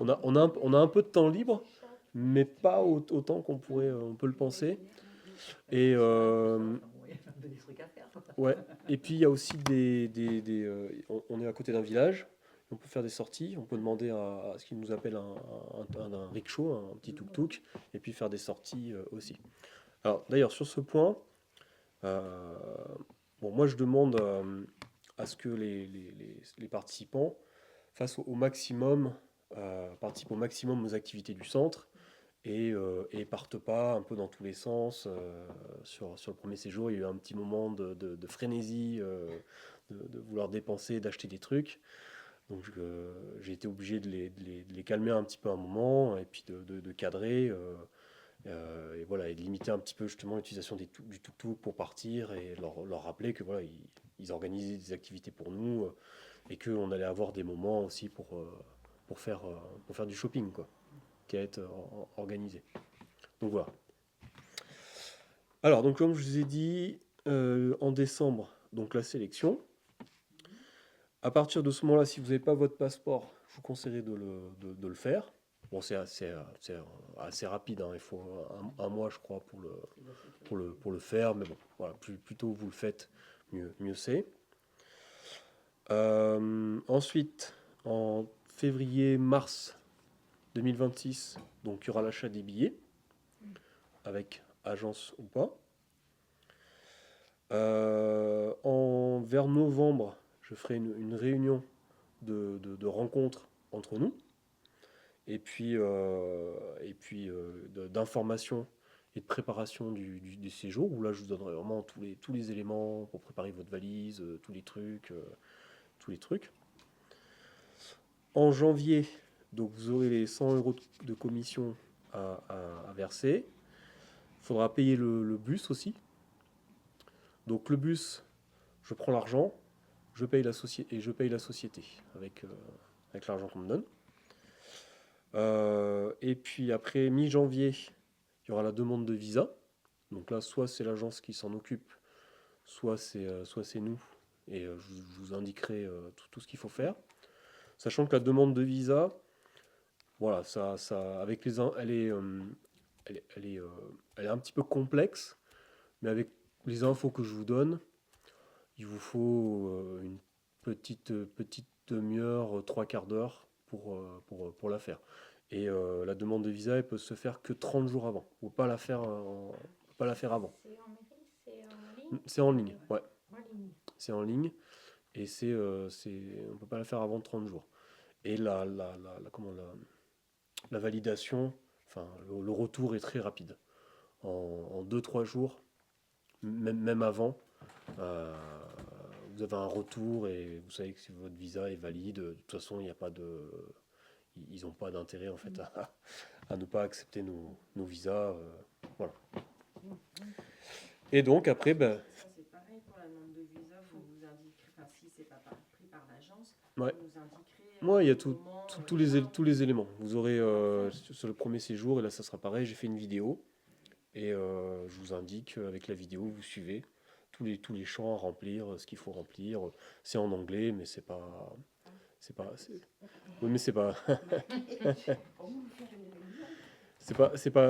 On a un peu de temps libre, mais pas autant on peut le penser. Et Des trucs à faire. ouais. Et puis il y a aussi on est à côté d'un village, on peut faire des sorties, on peut demander à ce qu'ils nous appellent un rickshaw, un petit tuk-tuk, et puis faire des sorties aussi. Alors d'ailleurs sur ce point, bon moi je demande à ce que les participants fassent au maximum, participent au maximum aux activités du centre et partent pas un peu dans tous les sens. Sur le premier séjour, il y a eu un petit moment de frénésie, de vouloir dépenser, d'acheter des trucs. Donc j'ai été obligé de les calmer un petit peu un moment et puis de cadrer. Et voilà, et de limiter un petit peu justement l'utilisation du tuk-tuk pour partir et leur rappeler que voilà, ils organisaient des activités pour nous et qu'on allait avoir des moments aussi pour faire du shopping, quoi, qui allait être organisé. Donc voilà. Alors, donc comme je vous ai dit, en décembre, donc la sélection. À partir de ce moment-là, si vous n'avez pas votre passeport, je vous conseillerais de le faire. Bon, c'est assez rapide, hein. Il faut un mois, je crois, pour le faire. Mais bon, voilà, plus tôt vous le faites, mieux c'est. Ensuite, en février-mars 2026, donc il y aura l'achat des billets, avec agence ou pas. Vers novembre, je ferai une réunion de rencontres entre nous, et puis d'information et de préparation du séjour, où là je vous donnerai vraiment tous les éléments pour préparer votre valise, tous les trucs. En janvier, donc vous aurez les 100 euros de commission à verser. Il faudra payer le bus aussi. Donc le bus, je prends l'argent, je paye la société avec l'argent qu'on me donne. Et puis après, mi-janvier, il y aura la demande de visa. Donc là, soit c'est l'agence qui s'en occupe, soit c'est nous. Et je vous indiquerai tout ce qu'il faut faire. Sachant que la demande de visa, voilà, avec elle est un petit peu complexe, mais avec les infos que je vous donne, il vous faut une petite demi-heure, trois quarts d'heure pour la faire. Et la demande de visa, elle peut se faire que 30 jours avant. Faut pas la faire avant. C'est en mairie, c'est en ligne. C'est en ligne, ouais. En ligne. C'est en ligne. Et on peut pas la faire avant 30 jours. Et la validation, enfin, le retour est très rapide. En 2-3 jours, même avant, euh, vous avez un retour et vous savez que si votre visa est valide. De toute façon, il n'y a pas ils n'ont pas d'intérêt en fait à ne pas accepter nos visas. Voilà. Et donc après, ben, Ça, c'est pareil pour la demande de visa, vous nous indiquerez, enfin, si c'est pas pris par l'agence, ouais. vous nous indiquerez Moi, il y a comment, tous les éléments. Vous aurez sur le premier séjour, et là ça sera pareil, j'ai fait une vidéo et je vous indique avec la vidéo, vous suivez tous les champs à remplir, ce qu'il faut remplir. C'est en anglais, mais c'est pas. Oui, mais c'est pas.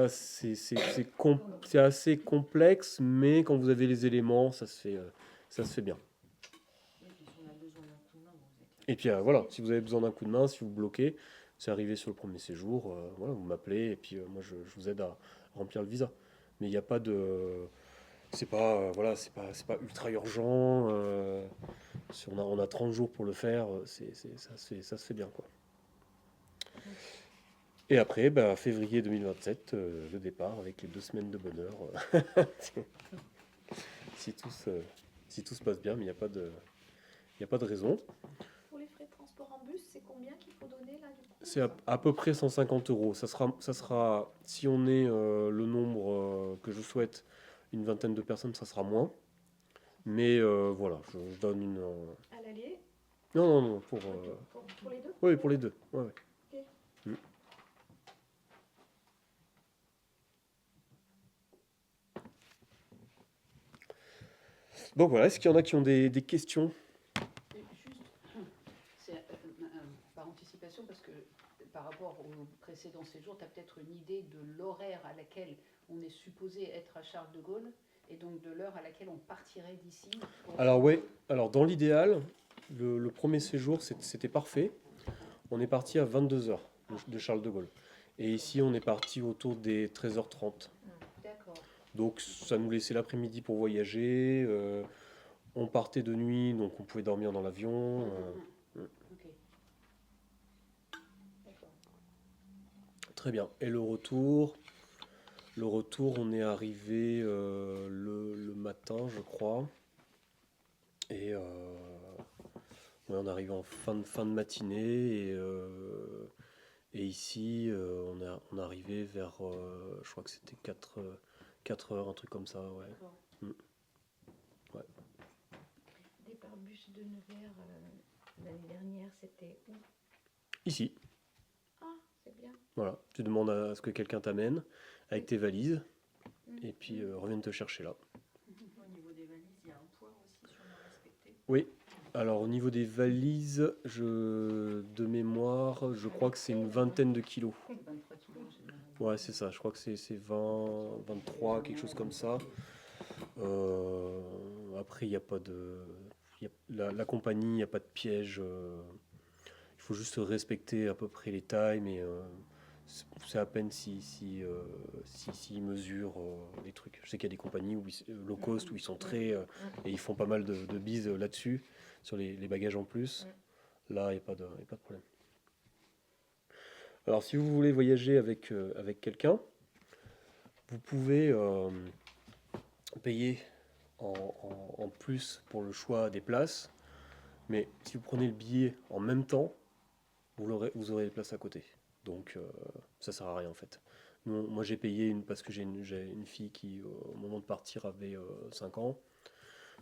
C'est assez complexe, mais quand vous avez les éléments, ça se fait bien. et puis si on a besoin d'un coup de main, vous êtes là. Et puis voilà, si vous avez besoin d'un coup de main, si vous bloquez, c'est arrivé sur le premier séjour, voilà, vous m'appelez et puis moi je vous aide à remplir le visa. Mais il n'y a pas de, voilà, c'est pas ultra urgent. Si on a 30 jours pour le faire, ça se fait bien, quoi. Et après, bah, février 2027, le départ avec les 2 semaines de bonheur. si tout se passe bien, mais il n'y a pas de raison. Pour les frais de transport en bus, c'est combien qu'il faut donner là du coup? C'est à peu près 150 euros. Ça sera, si on est le nombre que je souhaite, une vingtaine de personnes, ça sera moins. Mais voilà, je donne une. À l'aller? Non, Pour les deux? oui, pour les deux. Ouais, ouais. Ok. Mm. Donc voilà, est-ce qu'il y en a qui ont des questions? Et juste, c'est par anticipation, parce que par rapport au précédent séjour, tu as peut-être une idée de l'horaire à laquelle on est supposé être à Charles de Gaulle, et donc de l'heure à laquelle on partirait d'ici. Alors oui, alors dans l'idéal, le premier séjour, c'était parfait. On est parti à 22h de Charles de Gaulle. Et ici, on est parti autour des 13h30. D'accord. Donc ça nous laissait l'après-midi pour voyager. On partait de nuit, donc on pouvait dormir dans l'avion. Ok. D'accord. Très bien. Et le retour, Le retour, on est arrivé le matin, je crois. Et ouais, on arrive en fin de matinée. Et ici, on est arrivé vers, je crois que c'était 4 heures, un truc comme ça, ouais. D'accord. Ouais. Départ bus de Nevers l'année dernière, c'était où? Ici, Ah, c'est bien. voilà. Tu demandes à ce que quelqu'un t'amène avec tes valises. Mm. Et puis reviennent te chercher là. Au niveau des valises, il y a un poids aussi sûrement respecté. Oui. Alors au niveau des valises, de mémoire, je crois que c'est une vingtaine de kilos. 23 kilos en général. Ouais, c'est ça. Je crois que c'est 20, 23, quelque chose comme ça. Après, il n'y a pas de... La compagnie, il n'y a pas de piège. Il faut juste respecter à peu près les tailles, mais c'est à peine si mesurent les trucs. Je sais qu'il y a des compagnies low cost où ils sont très... et ils font pas mal de bises là-dessus, sur les bagages en plus. Là, il n'y a pas de problème. Alors, si vous voulez voyager avec quelqu'un, vous pouvez payer en plus pour le choix des places, mais si vous prenez le billet en même temps, vous aurez les places à côté. Donc ça sert à rien en fait. Moi j'ai payé parce que j'ai une fille qui au moment de partir avait 5 ans.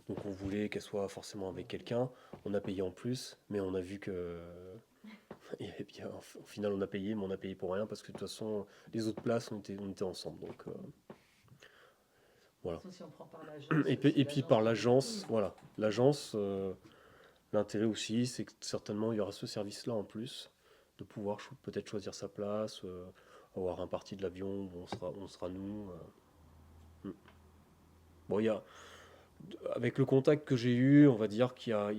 Donc on voulait qu'elle soit forcément avec quelqu'un. On a payé en plus, mais on a vu que au final on a payé, mais on a payé pour rien parce que de toute façon les autres places on était ensemble. Donc voilà. De toute façon, si on prend par l'agence, Et puis par l'agence, voilà. L'agence, l'intérêt aussi, c'est que certainement il y aura ce service-là en plus, de pouvoir peut-être choisir sa place, avoir un parti de l'avion où on sera nous. Bon, avec le contact que j'ai eu, on va dire qu'il y a,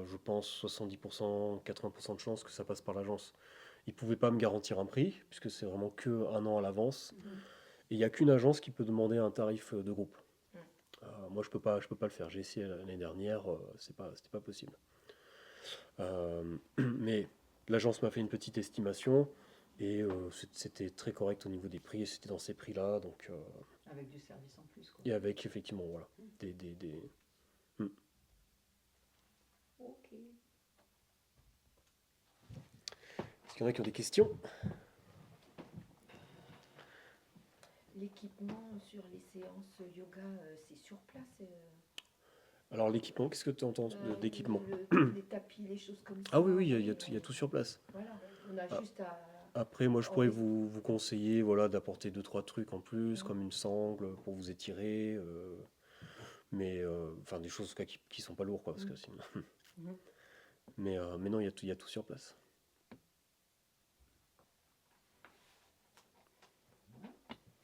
je pense, 70%, 80% de chances que ça passe par l'agence. Ils ne pouvaient pas me garantir un prix, puisque c'est vraiment que un an à l'avance. Et il n'y a qu'une agence qui peut demander un tarif de groupe. Moi, je peux pas le faire. J'ai essayé l'année dernière, c'était pas possible. Mais l'agence m'a fait une petite estimation et c'était très correct au niveau des prix. Et c'était dans ces prix-là, donc avec du service en plus, quoi. et avec effectivement, voilà, Hmm. Ok. Est-ce qu'il y en a qui ont des questions? L'équipement sur les séances yoga, c'est sur place Alors l'équipement, qu'est-ce que tu entends d'équipement? Les tapis, les choses comme ça. Ah oui, il y a tout sur place. Voilà, on a juste à... Après, moi, je pourrais vous conseiller, voilà, d'apporter 2-3 trucs en plus, comme une sangle pour vous étirer, mais enfin des choses quoi, qui sont pas lourdes, quoi, parce que sinon. Mais non, il y a tout sur place.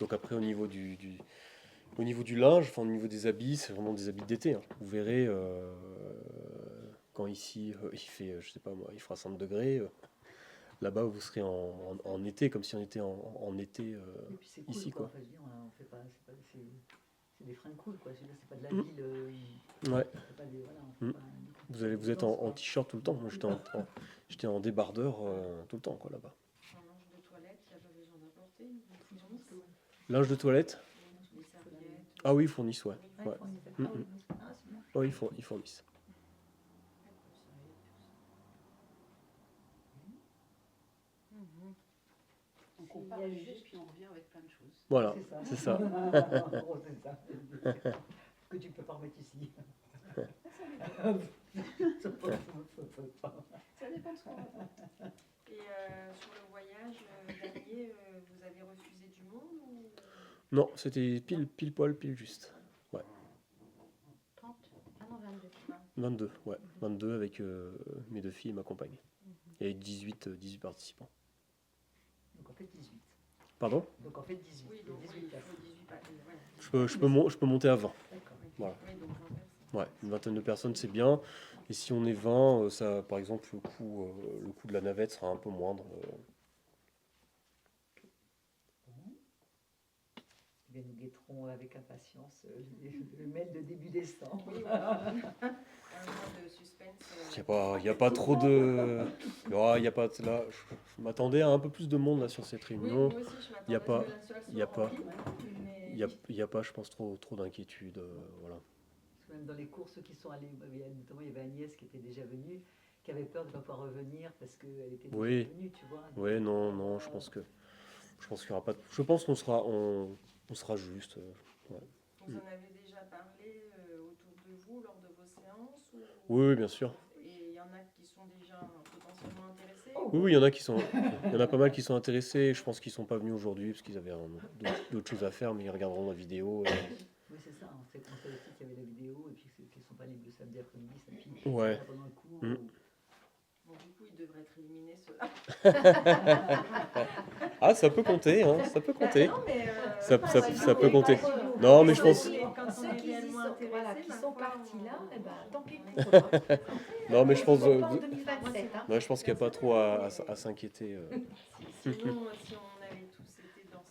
Donc après, au niveau du linge, enfin au niveau des habits, c'est vraiment des habits d'été, hein. Vous verrez, quand ici il fait, je sais pas moi, il fera 5 degrés. Là-bas, vous serez en été, comme si on était en été Et puis c'est cool, ici, quoi. Enfin, je veux dire, on fait pas, c'est des fringues cool, quoi. Je veux dire, c'est pas de la ville. Ouais. C'est pas des, voilà, on fait pas Vous êtes en t-shirt tout le temps. Moi, j'étais en débardeur tout le temps, quoi, là-bas. En linge de toilette, il n'y a pas besoin d'apporter. Ils fournissent Linge de toilette? des serviettes. Ah oui, ils fournissent, ouais. Ouais, Ouais. on y fait. Ah oui, ah, c'est bien. Ouais, ils fournissent. On compare les jeux, puis on revient avec plein de choses. Voilà, C'est c'est ça. En gros, c'est ça. Que tu peux pas remettre ici. Ça dépend de ce qu'on va. Et sur le voyage dernier, vous avez refusé du monde ou... Non, c'était pile poil, pile juste. 30? Ah non, 22. 22, ouais. 22 avec mes 2 filles et ma compagne. Et 18 participants. Donc en fait 18. Pardon? Donc en fait 18. Oui, Il y a donc 18 oui, il places. faut 18 ouais. Je peux monter à 20. D'accord. Voilà. Oui, donc 20 personnes. Ouais, une vingtaine de personnes, c'est bien. Et si on est 20, ça, par exemple, le coût de la navette sera un peu moindre. Eh bien, nous guetterons avec impatience le mail de début décembre. Oui, voilà. Un mois de suspense. Il y a pas trop de... Il y a pas... Là, je m'attendais à un peu plus de monde là, sur cette Oui, réunion. moi aussi, je Il y a m'attendais pas- à ce que la salle il y a soit pas- remplie, mais Il y a pas, je pense, trop d'inquiétude. Voilà. Parce que même dans les cours, ceux qui sont allés, notamment il y avait Agnès qui était déjà venue, qui avait peur de ne pas pouvoir revenir parce qu'elle était déjà Oui. venue, tu vois. Donc, Ouais, non, je pense qu'il y aura pas... Je pense qu'on sera, on sera juste. Ouais. vous en avez déjà parlé autour de vous lors de vos séances Oui, bien sûr. Et il y en a qui sont déjà potentiellement intéressés Oui, il y en a il y en a pas mal qui sont intéressés. Je pense qu'ils sont pas venus aujourd'hui parce qu'ils avaient d'autres choses à faire, mais ils regarderont la vidéo. Oui, c'est ça. On sait aussi qu'il y avait la vidéo et puis ceux qui ne sont pas libres le samedi après-midi, ça puis Ouais. pendant le cours. Mm. Bon, du coup, ils devraient être éliminés, ceux-là. Ah, ça peut compter, hein, ça peut compter. Non, mais, Ça peut compter. Non, mais je pense... Quand on Ceux est qui y réellement sont, intéressé, voilà, qui ma sont foi, partis là, on- eh ben, tant pis pour eux. Non, mais je pense... Ils sont pas en 2027. Hein. Ouais, je pense qu'il n'y a pas trop à s'inquiéter. Sinon, si on avait tous été dans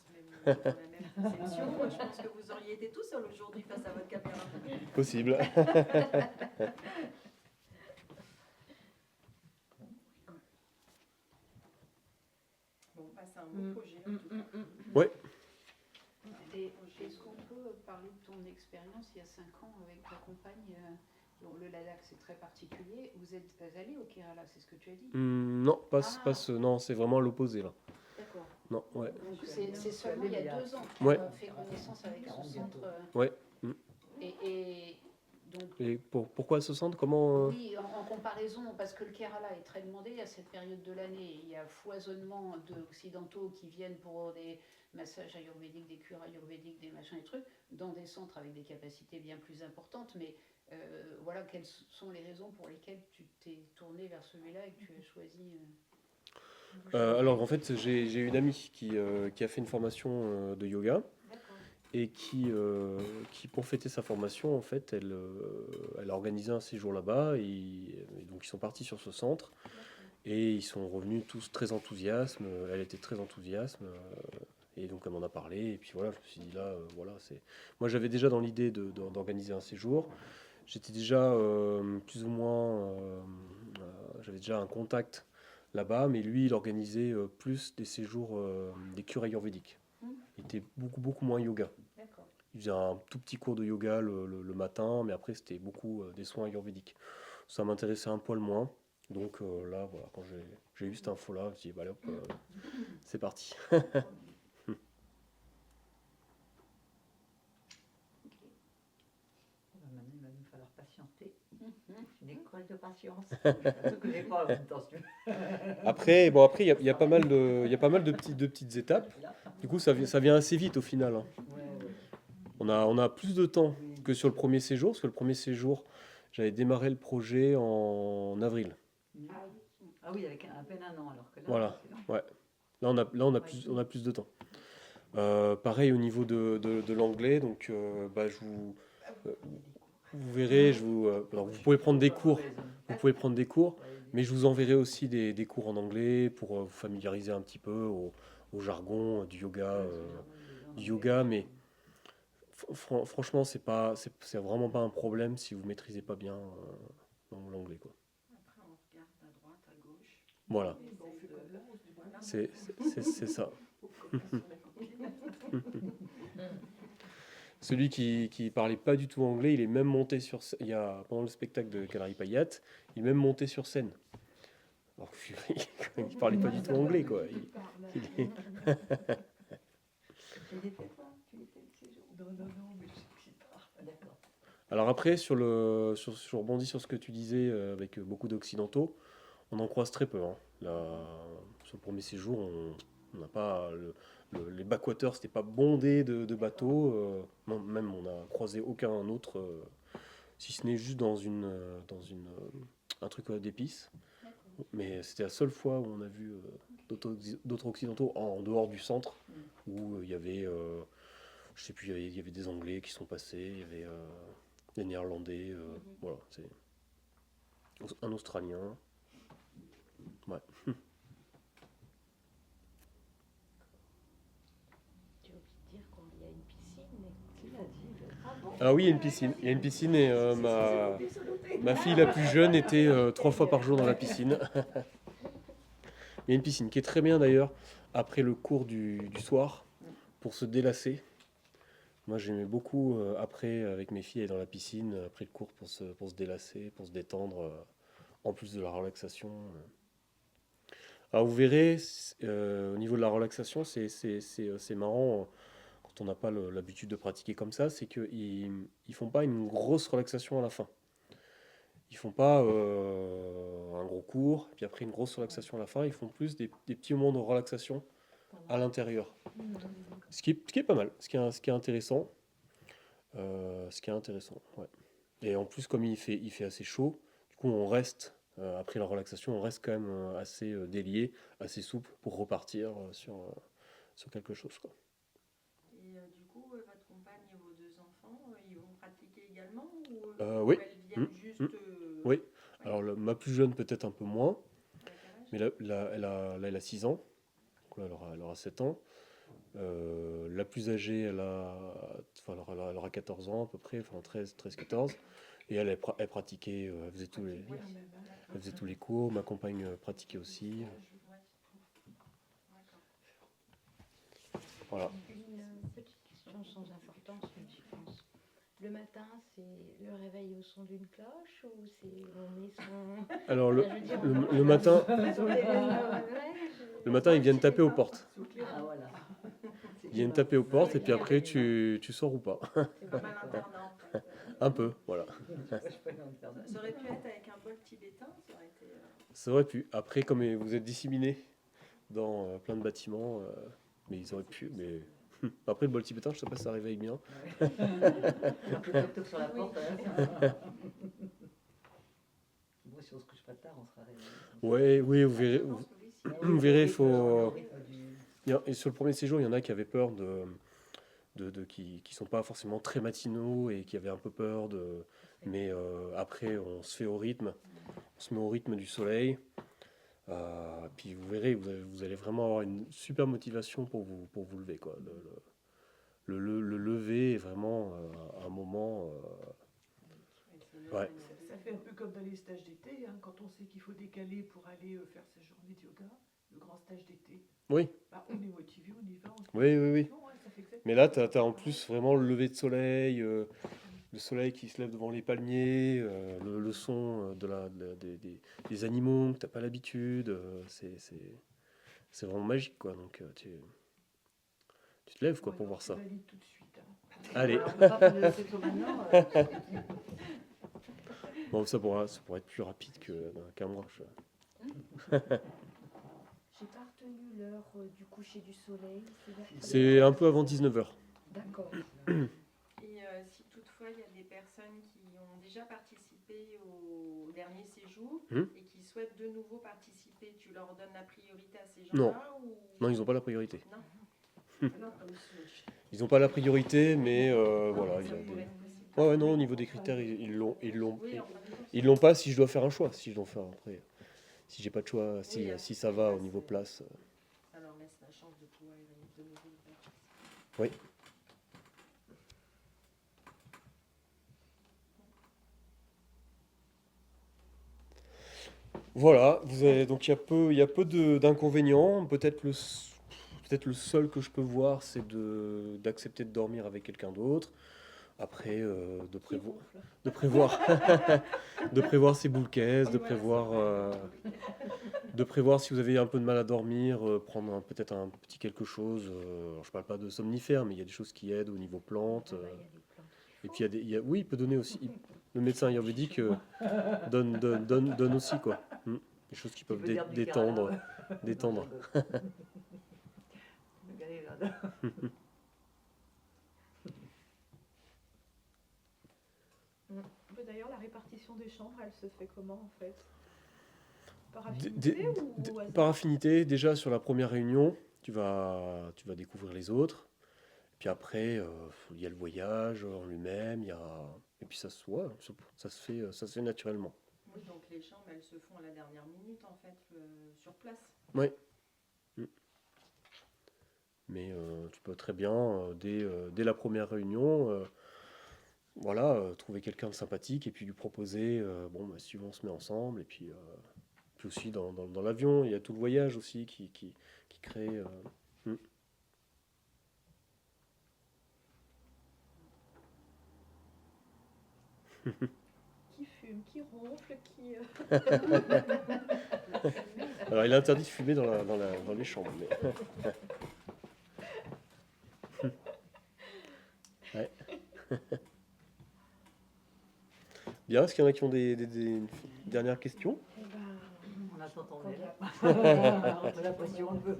la même conception, je pense que vous auriez été tout seul aujourd'hui face à votre caméra. Possible. Bon, bah, c'est un beau projet. En tout cas. Ouais. Et est-ce qu'on peut parler de ton expérience il y a 5 ans avec ta compagne bon, le Ladakh, c'est très particulier. Vous êtes allé au Kerala, c'est ce que tu as dit? Non, non, c'est vraiment l'opposé là. D'accord. Non, ouais. Donc c'est seulement il y a 2 ans que tu Ouais. as fait connaissance avec ce centre. Ouais. Et donc, Et pourquoi ce centre? Comment oui, en comparaison, parce que le Kerala est très demandé à cette période de l'année, il y a foisonnement d'occidentaux qui viennent pour des massages ayurvédiques, des cures ayurvédiques, des machins et trucs, dans des centres avec des capacités bien plus importantes. Mais voilà, quelles sont les raisons pour lesquelles tu t'es tourné vers celui-là et que tu as choisi Alors en fait, j'ai une amie qui a fait une formation de yoga D'accord. et qui pour fêter sa formation, en fait, elle a organisé un séjour là-bas et donc ils sont partis sur ce centre et ils sont revenus tous très enthousiastes. Elle était très enthousiaste et donc elle m'en a parlé et puis voilà, je me suis dit là, voilà, c'est. Moi j'avais déjà dans l'idée d'organiser un séjour. J'étais déjà plus ou moins, j'avais déjà un contact là-bas, mais lui, il organisait plus des séjours, des cures ayurvédiques. Il était beaucoup moins yoga. D'accord. Il faisait un tout petit cours de yoga le matin, mais après, c'était beaucoup des soins ayurvédiques. Ça m'intéressait un poil moins. Donc là, voilà, quand j'ai eu cette info-là, je me suis dit, bah, allez, hop, c'est parti. Maintenant, il va nous falloir patienter. Mhm. Une école de patience. Je ne connais pas en même temps. si tu veux. Après, il y a pas mal de petites étapes. Du coup, ça vient assez vite au final, hein. Ouais, ouais. On a plus de temps que sur le premier séjour, parce que le premier séjour, j'avais démarré le projet en avril. Ah oui, avec à peine un an, alors que là, Voilà. c'est long. Ouais. Là, on a plus de temps. Pareil au niveau de l'anglais, donc bah, vous verrez, alors, vous pouvez prendre des cours, mais je vous enverrai aussi des cours en anglais pour vous familiariser un petit peu au jargon du yoga, mais franchement, c'est vraiment pas un problème si vous maîtrisez pas bien l'anglais, quoi. Après, on regarde à droite, à gauche. Voilà, On essaye de- voilà. c'est ça. Celui qui parlait pas du tout anglais, il est même monté sur scène. Pendant le spectacle de Kalari Payat, il est même monté sur scène. Alors qu'il parlait pas du tout anglais, quoi. Tu l'étais, toi? Tu l'étais le séjour? Non, mais je sais pas. D'accord. Alors après, je rebondis sur ce que tu disais avec beaucoup d'occidentaux, on en croise très peu, hein. Sur le premier séjour, on n'a pas les backwaters, c'était pas bondé de bateaux. Non, même on n'a croisé aucun autre, si ce n'est juste dans un truc d'épices. Mais c'était la seule fois où on a vu d'autres occidentaux en dehors du centre, où il y avait, je sais plus, il y avait des Anglais qui sont passés, il y avait des Néerlandais, voilà, c'est un Australien. Ouais. J'ai oublié de dire qu'il y a une piscine. Qui l'a dit? Ah bon? Ah oui, il y a une piscine. Il y a une piscine et ma fille la plus jeune était 3 fois par jour dans la piscine. Il y a une piscine qui est très bien d'ailleurs après le cours du soir pour se délasser. Moi j'aimais beaucoup après avec mes filles aller dans la piscine après le cours pour se délasser, pour se détendre, en plus de la relaxation. Alors vous verrez, au niveau de la relaxation, c'est marrant quand on n'a pas l'habitude de pratiquer comme ça, c'est qu'ils ne font pas une grosse relaxation à la fin. Ils font pas un gros cours, puis après une grosse relaxation à la fin, ils font plus des petits moments de relaxation à l'intérieur. Ce qui est pas mal, ce qui est intéressant. Ouais. Et en plus, comme il fait assez chaud, du coup, on reste, après la relaxation, on reste quand même assez délié, assez souple pour repartir sur quelque chose, quoi. Et du coup, votre compagne et vos deux enfants, ils vont pratiquer également ou Oui. elles viennent juste Oui. Alors, ma plus jeune, peut-être un peu moins, à quel âge mais là, elle a 6 ans, donc là, elle aura 7 ans. La plus âgée, enfin, elle aura 14 ans à peu près, enfin 13-14. Et elle pratiquait, elle faisait tous les cours. Ma compagne pratiquait aussi. Ouais. D'accord. Voilà. Une petite question sans importance, mais je pense. Le matin, c'est le réveil au son d'une cloche ou on met son. Alors Enfin, je veux dire, le matin, le ils viennent taper aux portes. Ah, voilà. Ils viennent taper aux portes et puis après tu sors ou pas. C'est pas mal internat en fait. Un peu, voilà. Ça aurait pu être avec un bol tibétain, ça aurait été. Ça aurait pu. Après, comme vous êtes disséminés dans plein de bâtiments, mais ils auraient pu. Mais après le bol tibétain, je sais pas si ça réveille bien. Toc-toc sur la porte. Bon, si on se couche pas tard, on sera réveillé. Ouais, oui, vous verrez. Je pense que oui, si. Vous verrez, il faut. Et sur le premier séjour, il y en a qui avaient peur qui sont pas forcément très matinaux et qui avaient un peu peur mais après, on se fait au rythme, on se met au rythme du soleil. Puis vous verrez, vous allez vraiment avoir une super motivation pour vous lever, quoi. Le lever est vraiment un moment. Ouais. Ça fait un peu comme dans les stages d'été, hein, quand on sait qu'il faut décaler pour aller faire sa journée de yoga, le grand stage d'été. Oui, Bah, on est motivé, on y va. On se oui, oui, met oui. en action, ouais, ça fait exactement Mais là, tu ça. as en plus vraiment le lever de soleil, le soleil qui se lève devant les palmiers, le son des animaux que tu n'as pas l'habitude. C'est vraiment magique, quoi. Donc tu te lèves, quoi, Ouais, pour non, voir tu ça. valides tout de suite, hein. Allez. Alors, on peut pas prendre le photo maintenant. Bon, ça pourrait être plus rapide qu'un mois. j'ai pas retenu l'heure du coucher du soleil. vers quelle C'est heure un peu avant 19h. D'accord. Et si toutefois il y a des personnes qui ont déjà participé au dernier séjour et qui souhaitent de nouveau participer, tu leur donnes la priorité à ces gens-là ou... Non, ils n'ont pas la priorité. Non. Ils n'ont pas la priorité, mais voilà. Ça Il y a pourrait des... être possible. Ouais, non, au niveau des critères, ils l'ont. Oui, enfin, Ils l'ont pas si je dois faire un choix. Si je dois faire après. Si j'ai pas de choix, Oui, si ça va au niveau place. ça leur laisse la chance de pouvoir de nouveau le faire. Oui. Voilà, donc il y a peu d'inconvénients. Peut-être le seul que je peux voir, c'est d'accepter de dormir avec quelqu'un d'autre. Après, de prévoir, de prévoir ses boules caisses, de prévoir si vous avez un peu de mal à dormir, prendre peut-être un petit quelque chose. Alors, je parle pas de somnifères, mais il y a des choses qui aident au niveau plantes. Ah bah, il y a des plantes. Et puis oui, il peut donner aussi. Le médecin ayurvédique donne aussi, quoi. Des choses qui peuvent veux dire du détendre. Kerala. Détendre. Le Galévade. Mais d'ailleurs, la répartition des chambres, elle se fait comment en fait? Par D- affinité d- ou au hasard? Par affinité, déjà sur la première réunion, tu vas découvrir les autres. Puis après, il y a le voyage en lui-même, et puis ouais, ça se fait naturellement. Oui, donc les chambres, elles se font à la dernière minute en fait, sur place. Oui. Mais tu peux très bien, dès la première réunion, voilà, trouver quelqu'un de sympathique et puis lui proposer, bon, bah, si on se met ensemble, et puis aussi dans l'avion, il y a tout le voyage aussi qui crée. Hmm. Qui fume, qui ronfle, qui. Alors, il est interdit de fumer dans les chambres. Ouais. Bien, est-ce qu'il y en a qui ont des dernières questions? On attend ton mail. On la pression un peu.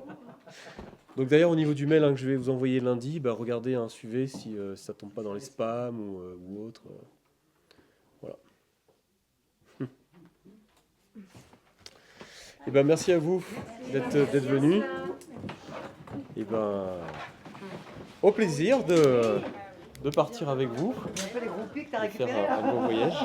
Donc d'ailleurs, au niveau du mail que je vais vous envoyer lundi, bah, regardez, suivez si ça tombe pas dans les spams ou autre. Voilà. Et ben merci à vous d'être venus. Et ben au plaisir de partir avec vous, On fait les gros pics, t'as de faire récupéré là. un bon voyage.